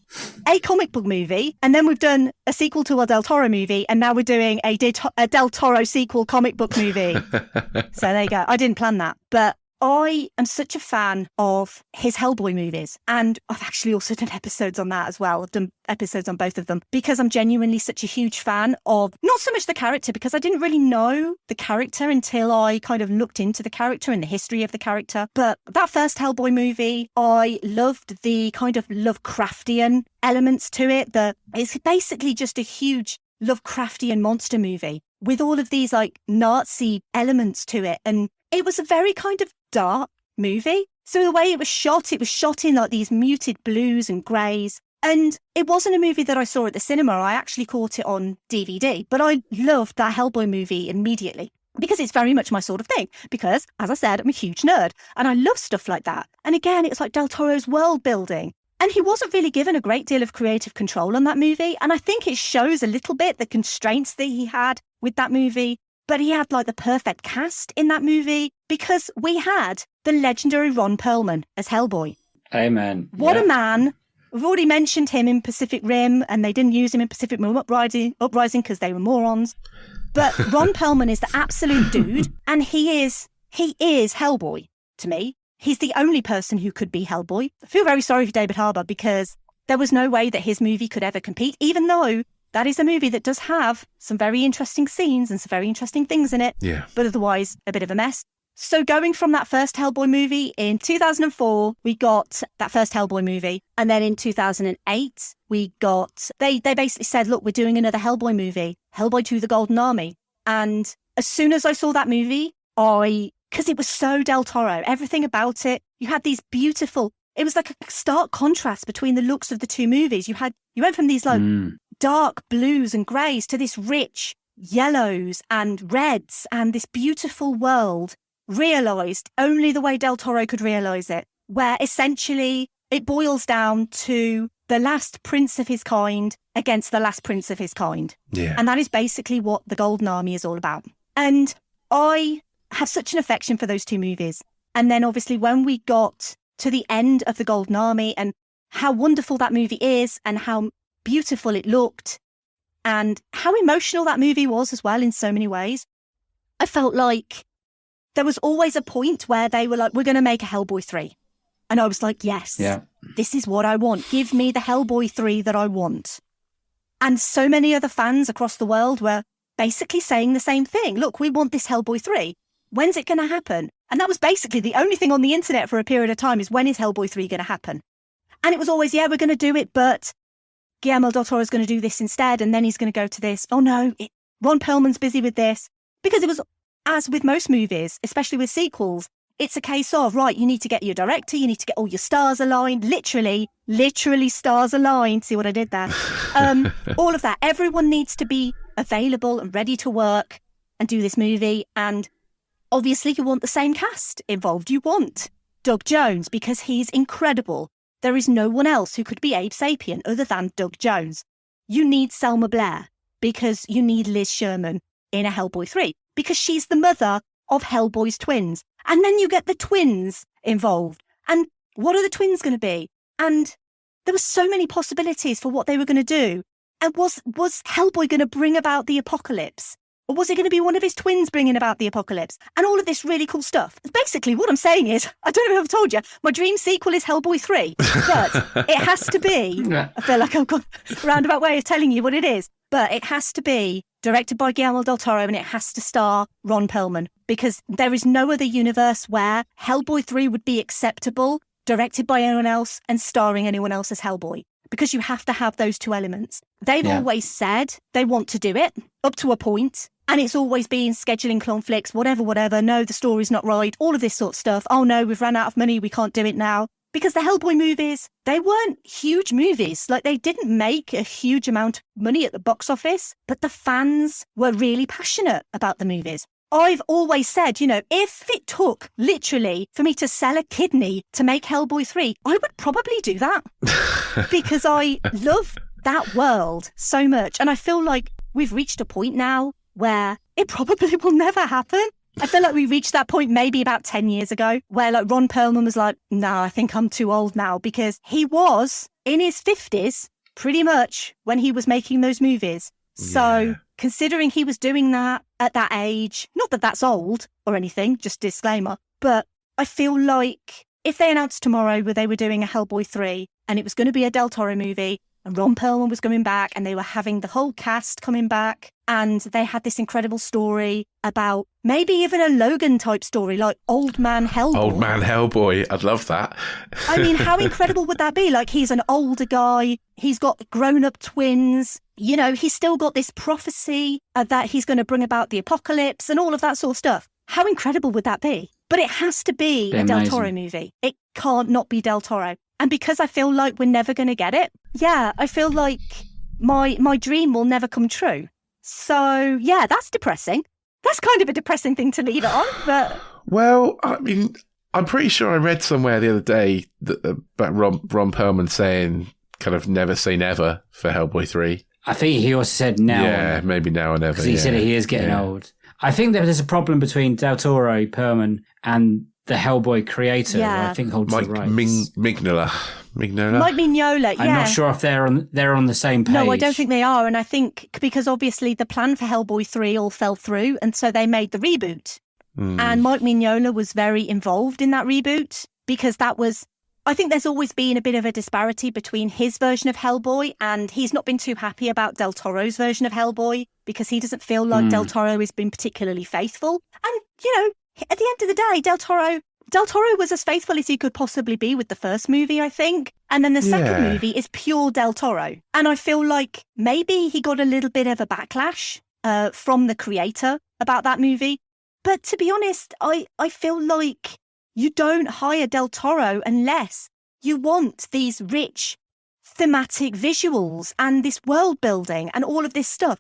a comic book movie, and then we've done a sequel to a Del Toro movie, and now we're doing a Del Toro sequel comic book movie. So there you go. I didn't plan that, but I am such a fan of his Hellboy movies, and I've actually also done episodes on that as well. I've done episodes on both of them because I'm genuinely such a huge fan of not so much the character, because I didn't really know the character until I kind of looked into the character and the history of the character. But that first Hellboy movie, I loved the kind of Lovecraftian elements to it. It's basically just a huge Lovecraftian monster movie with all of these like Nazi elements to it. And it was a very kind of dark movie. So the way it was shot in like these muted blues and greys. And it wasn't a movie that I saw at the cinema. I actually caught it on DVD. But I loved that Hellboy movie immediately because it's very much my sort of thing. Because, as I said, I'm a huge nerd and I love stuff like that. And again, it's like Del Toro's world building. And he wasn't really given a great deal of creative control on that movie. And I think it shows a little bit the constraints that he had with that movie. But he had like the perfect cast in that movie because we had the legendary Ron Perlman as Hellboy. Amen. What a man. We've already mentioned him in Pacific Rim, and they didn't use him in Pacific Rim Uprising because they were morons. But Ron Perlman is the absolute dude, and he is Hellboy to me. He's the only person who could be Hellboy. I feel very sorry for David Harbour because there was no way that his movie could ever compete, even though that is a movie that does have some very interesting scenes and some very interesting things in it, but otherwise a bit of a mess. So going from that first Hellboy movie in 2004, we got that first Hellboy movie. And then in 2008, we got, they basically said, look, we're doing another Hellboy movie, Hellboy 2: The Golden Army. And as soon as I saw that movie, because it was so Del Toro, everything about it, you had these beautiful, it was like a stark contrast between the looks of the two movies. You went from these like dark blues and greys to this rich yellows and reds and this beautiful world realised only the way Del Toro could realise it, where essentially it boils down to the last prince of his kind against the last prince of his kind. Yeah. And that is basically what The Golden Army is all about. And I have such an affection for those two movies. And then obviously when we got to the end of The Golden Army and how wonderful that movie is and how beautiful it looked and how emotional that movie was as well in so many ways, I felt like there was always a point where they were like, we're going to make a Hellboy 3. And I was like, yes, this is what I want. Give me the Hellboy 3 that I want. And so many other fans across the world were basically saying the same thing. Look, we want this Hellboy 3. When's it going to happen? And that was basically the only thing on the internet for a period of time is when is Hellboy 3 going to happen? And it was always, we're going to do it, but Guillermo del Toro is going to do this instead. And then he's going to go to this. Oh no, Ron Perlman's busy with this. Because it was, as with most movies, especially with sequels, it's a case of, right, you need to get your director, you need to get all your stars aligned, literally stars aligned. See what I did there? All of that. Everyone needs to be available and ready to work and do this movie. And obviously you want the same cast involved. You want Doug Jones because he's incredible. There is no one else who could be Abe Sapien other than Doug Jones. You need Selma Blair because you need Liz Sherman in a Hellboy 3 because she's the mother of Hellboy's twins. And then you get the twins involved. And what are the twins going to be? And there were so many possibilities for what they were going to do. And was Hellboy going to bring about the apocalypse? Or was it going to be one of his twins bringing about the apocalypse? And all of this really cool stuff. Basically, what I'm saying is, I don't know if I've told you, my dream sequel is Hellboy 3. But it has to be, I feel like I've got a roundabout way of telling you what it is, but it has to be directed by Guillermo del Toro and it has to star Ron Perlman. Because there is no other universe where Hellboy 3 would be acceptable, directed by anyone else and starring anyone else as Hellboy. Because you have to have those two elements. They've always said they want to do it up to a point, and it's always been scheduling conflicts, whatever. No, the story's not right. All of this sort of stuff. Oh no, we've run out of money. We can't do it now. Because the Hellboy movies, they weren't huge movies. Like, they didn't make a huge amount of money at the box office, but the fans were really passionate about the movies. I've always said, if it took literally for me to sell a kidney to make Hellboy 3, I would probably do that because I love that world so much. And I feel like we've reached a point now where it probably will never happen. I feel like we reached that point maybe about 10 years ago where like Ron Perlman was like, no, I think I'm too old now, because he was in his 50s pretty much when he was making those movies. So considering he was doing that at that age, not that that's old or anything, just disclaimer, but I feel like if they announced tomorrow where they were doing a Hellboy 3 and it was going to be a Del Toro movie and Ron Perlman was coming back and they were having the whole cast coming back and they had this incredible story about maybe even a Logan type story like Old Man Hellboy. Old Man Hellboy. I'd love that. I mean, how incredible would that be? Like, he's an older guy. He's got grown-up twins. He's still got this prophecy that he's going to bring about the apocalypse and all of that sort of stuff. How incredible would that be? But it has to be a Del Toro movie. It can't not be Del Toro. And because I feel like we're never going to get it, I feel like my dream will never come true. So, that's depressing. That's kind of a depressing thing to leave it on, but... Well, I mean, I'm pretty sure I read somewhere the other day about Ron Perlman saying kind of never say never for Hellboy 3. I think he also said now. Yeah, maybe now or never. Because he said he is getting old. I think that there's a problem between Del Toro, Perlman, and the Hellboy creator, who I think holds the rights. Mignola. Mike Mignola, I'm not sure if they're on the same page. No, I don't think they are. And I think because obviously the plan for Hellboy 3 all fell through, and so they made the reboot. And Mike Mignola was very involved in that reboot because that was... I think there's always been a bit of a disparity between his version of Hellboy, and he's not been too happy about Del Toro's version of Hellboy because he doesn't feel like Del Toro has been particularly faithful. And, at the end of the day, Del Toro was as faithful as he could possibly be with the first movie, I think. And then the second movie is pure Del Toro. And I feel like maybe he got a little bit of a backlash from the creator about that movie. But to be honest, I feel like you don't hire Del Toro unless you want these rich thematic visuals and this world building and all of this stuff.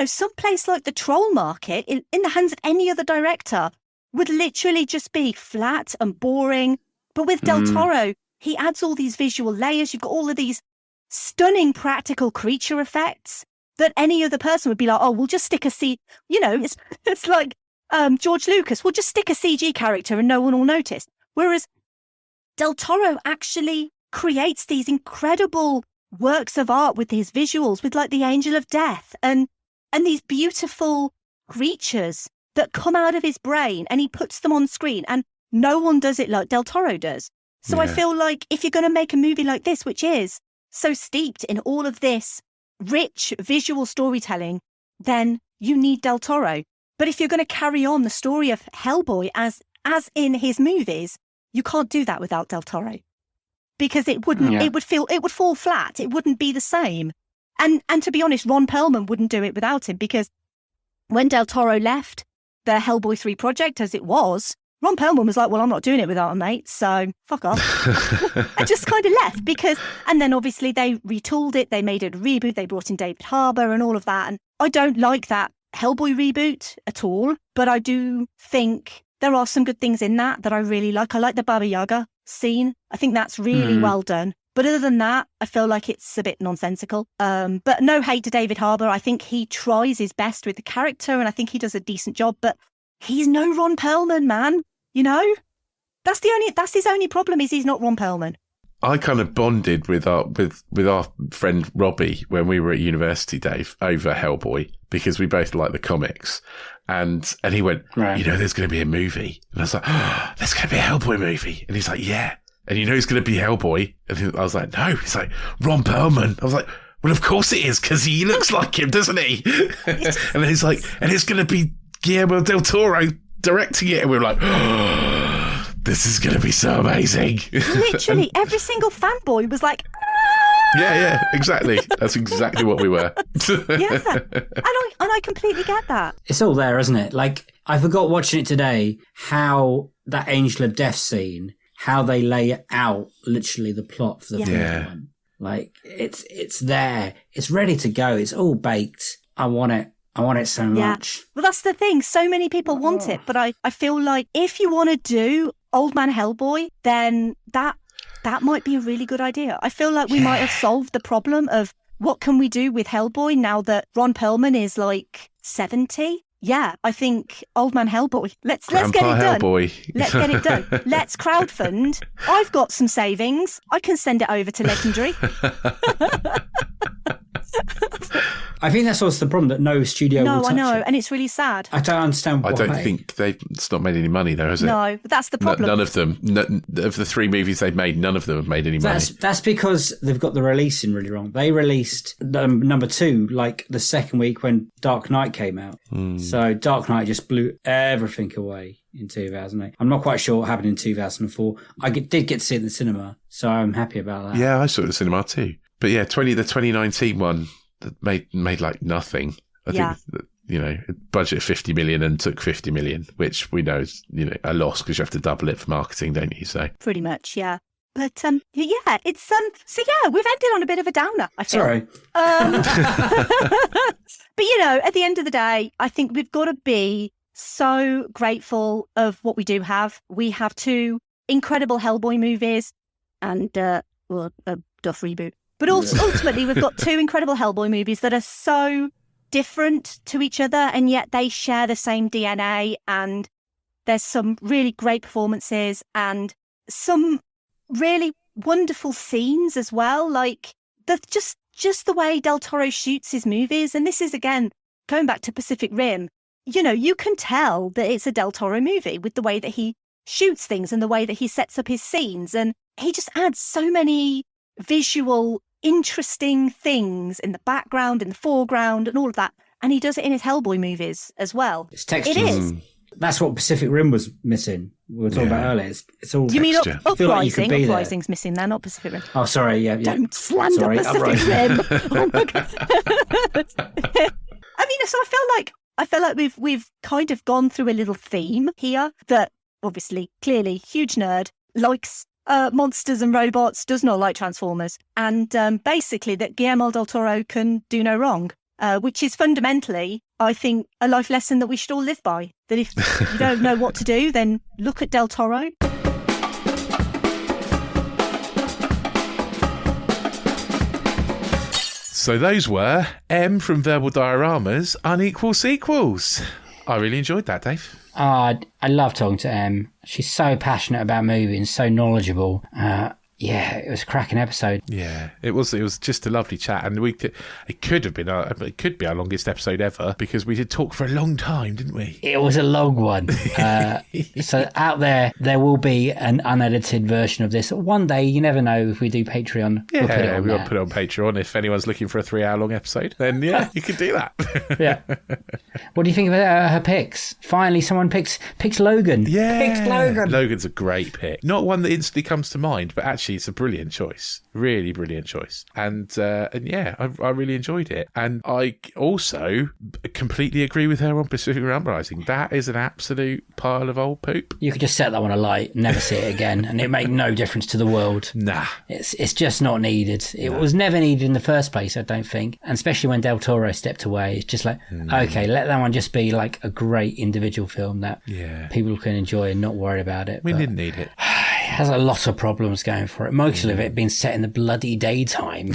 Some place like the Troll Market in the hands of any other director would literally just be flat and boring. But with Del Toro, he adds all these visual layers. You've got all of these stunning practical creature effects that any other person would be like, oh, we'll just stick a it's like George Lucas, we'll just stick a CG character and no one will notice. Whereas Del Toro actually creates these incredible works of art with his visuals, with like the Angel of Death and these beautiful creatures that come out of his brain, and he puts them on screen, and no one does it like Del Toro does. So I feel like if you're going to make a movie like this, which is so steeped in all of this rich visual storytelling, then you need Del Toro. But if you're going to carry on the story of Hellboy as in his movies, you can't do that without Del Toro, because it would fall flat. It wouldn't be the same. And to be honest, Ron Perlman wouldn't do it without him, because when Del Toro left the Hellboy 3 project as it was, Ron Perlman was like, well, I'm not doing it without him, mate, so fuck off. I just kind of left and then obviously they retooled it, they made it a reboot, they brought in David Harbour and all of that, and I don't like that Hellboy reboot at all, but I do think there are some good things in that I really like. I like the Baba Yaga scene. I think that's really well done. But other than that, I feel like it's a bit nonsensical. But no hate to David Harbour. I think he tries his best with the character and I think he does a decent job, but he's no Ron Perlman, man. That's his only problem, is he's not Ron Perlman. I kind of bonded with our friend Robbie when we were at university, Dave, over Hellboy, because we both like the comics. And he went, Right. there's going to be a movie. And I was like, there's going to be a Hellboy movie. And he's like, yeah. And it's going to be Hellboy. And I was like, no. He's like, Ron Perlman. I was like, well, of course it is, because he looks like him, doesn't he? And he's like, and it's going to be Guillermo del Toro directing it. And we were like, this is going to be so amazing. Literally, every single fanboy was like, yeah, exactly. That's exactly what we were. yeah. And I completely get that. It's all there, isn't it? Like, I forgot watching it today how that Angel of Death scene, how they lay out literally the plot for the third one. Like, it's there. It's ready to go. It's all baked. I want it. I want it so much. Well, that's the thing. So many people want it, but I feel like if you want to do Old Man Hellboy, then that might be a really good idea. I feel like we might have solved the problem of what can we do with Hellboy now that Ron Perlman is like 70. Yeah, I think Old Man Hellboy. Let's get it done. Hellboy. Let's get it done. Let's crowdfund. I've got some savings. I can send it over to Legendary. I think that's also the problem, that no studio will touch I know, it. and it's really sad. I don't understand why. I don't think it's not made any money, though, has it? No, but that's the problem. None of them. Of the 3 movies they've made, none of them have made any money. That's because they've got the releasing really wrong. They released number 2 like the second week when Dark Knight came out. So Dark Knight just blew everything away in 2008. I'm not quite sure what happened in 2004. I did get to see it in the cinema, so I'm happy about that. Yeah, I saw it in the cinema too. But yeah, the 2019 one that made like nothing. I think that, budget 50 million and took 50 million, which we know is a loss because you have to double it for marketing, don't you? So pretty much, yeah. But it's so yeah, we've ended on a bit of a downer, I feel. Sorry. But at the end of the day, I think we've got to be so grateful of what we do have. We have 2 incredible Hellboy movies and a Duff reboot. But also, ultimately, we've got 2 incredible Hellboy movies that are so different to each other, and yet they share the same DNA. And there's some really great performances and some really wonderful scenes as well. Like just the way Del Toro shoots his movies. And this is, again, going back to Pacific Rim. You can tell that it's a Del Toro movie with the way that he shoots things and the way that he sets up his scenes. And he just adds so many visual, interesting things in the background, in the foreground, and all of that. And he does it in his Hellboy movies as well. It's texture. It is. That's what Pacific Rim was missing. We were talking about earlier. It's all. Do you mean texture. Uprising? Like Uprising's missing there, not Pacific Rim. Oh, sorry. Yeah. Don't slander Pacific Rim. Oh my God. I mean, so I feel like we've kind of gone through a little theme here that obviously, clearly, huge nerd, likes monsters and robots, does not like Transformers, and basically that Guillermo del Toro can do no wrong, which is fundamentally, I think, a life lesson that we should all live by. That if you don't know what to do, then look at Del Toro. So those were M from Verbal Diorama's Unequal Sequels. I really enjoyed that, Dave. I love talking to Em. She's so passionate about movies and so knowledgeable. Yeah, it was a cracking episode. Yeah, it was just a lovely chat, and it could be our longest episode ever, because we did talk for a long time, didn't we? It was a long one. So out there will be an unedited version of this. One day, you never know, if we do Patreon, yeah, we'll put it on Patreon. If anyone's looking for a 3-hour long episode, then yeah, you can do that. Yeah. What do you think about her picks? Finally, someone picks Logan. Yeah, picks Logan. Logan's a great pick. Not one that instantly comes to mind, but actually it's a brilliant choice. Really brilliant choice. And yeah, I really enjoyed it. And I also completely agree with her on Pacific Rim Uprising. That is an absolute pile of old poop. You could just set that one alight, never see it again, and it made no difference to the world. Nah. It's just not needed. It was never needed in the first place, I don't think. And especially when Del Toro stepped away, it's just like, okay, let that one just be like a great individual film that people can enjoy and not worry about it. We didn't need it. It has a lot of problems going for it. Most of it being set in the bloody daytime.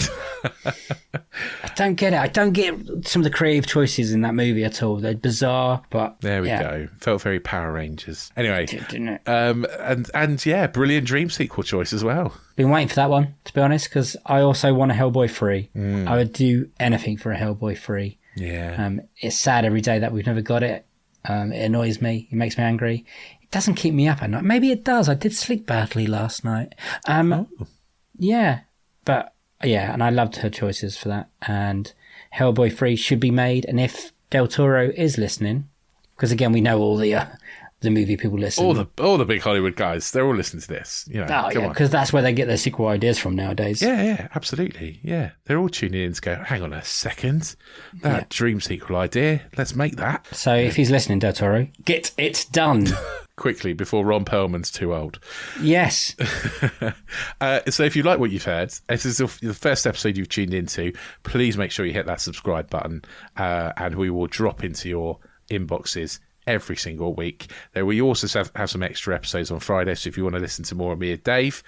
I don't get it. I don't get some of the creative choices in that movie at all. They're bizarre, but there we go. Felt very Power Rangers. Anyway, didn't it? And yeah, brilliant dream sequel choice as well. Been waiting for that one, to be honest, because I also want a Hellboy 3. I would do anything for a Hellboy 3. Yeah. It's sad every day that we've never got it. It annoys me. It makes me angry. It doesn't keep me up at night. Maybe it does. I did sleep badly last night. Yeah. But yeah, and I loved her choices for that. And Hellboy 3 should be made. And if Del Toro is listening, because again, we know all the movie people listen. All the big Hollywood guys, they're all listening to this. You know, come on. Because that's where they get their sequel ideas from nowadays. Yeah, absolutely. Yeah, they're all tuning in to go, hang on a second, that dream sequel idea, let's make that. So if he's listening, Del Toro, get it done. Quickly, before Ron Perlman's too old. Yes. So if you like what you've heard, this is the first episode you've tuned into, please make sure you hit that subscribe button, and we will drop into your inboxes every single week. There we also have some extra episodes on Friday, so if you want to listen to more of me and Dave,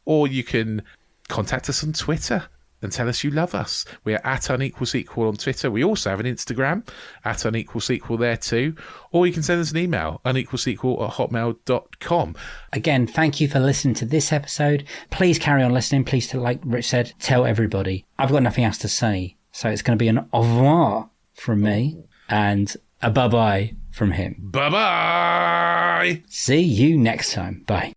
or you can contact us on Twitter and tell us you love us. We are at Unequal Sequel on Twitter. We also have an Instagram at Unequal Sequel there too, or you can send us an email, unequalsequel@hotmail.com. Again, thank you for listening to this episode. Please carry on listening. Please, like Rich said, tell everybody. I've got nothing else to say, so it's going to be an au revoir from me and a bye-bye from him. Bye-bye! See you next time. Bye.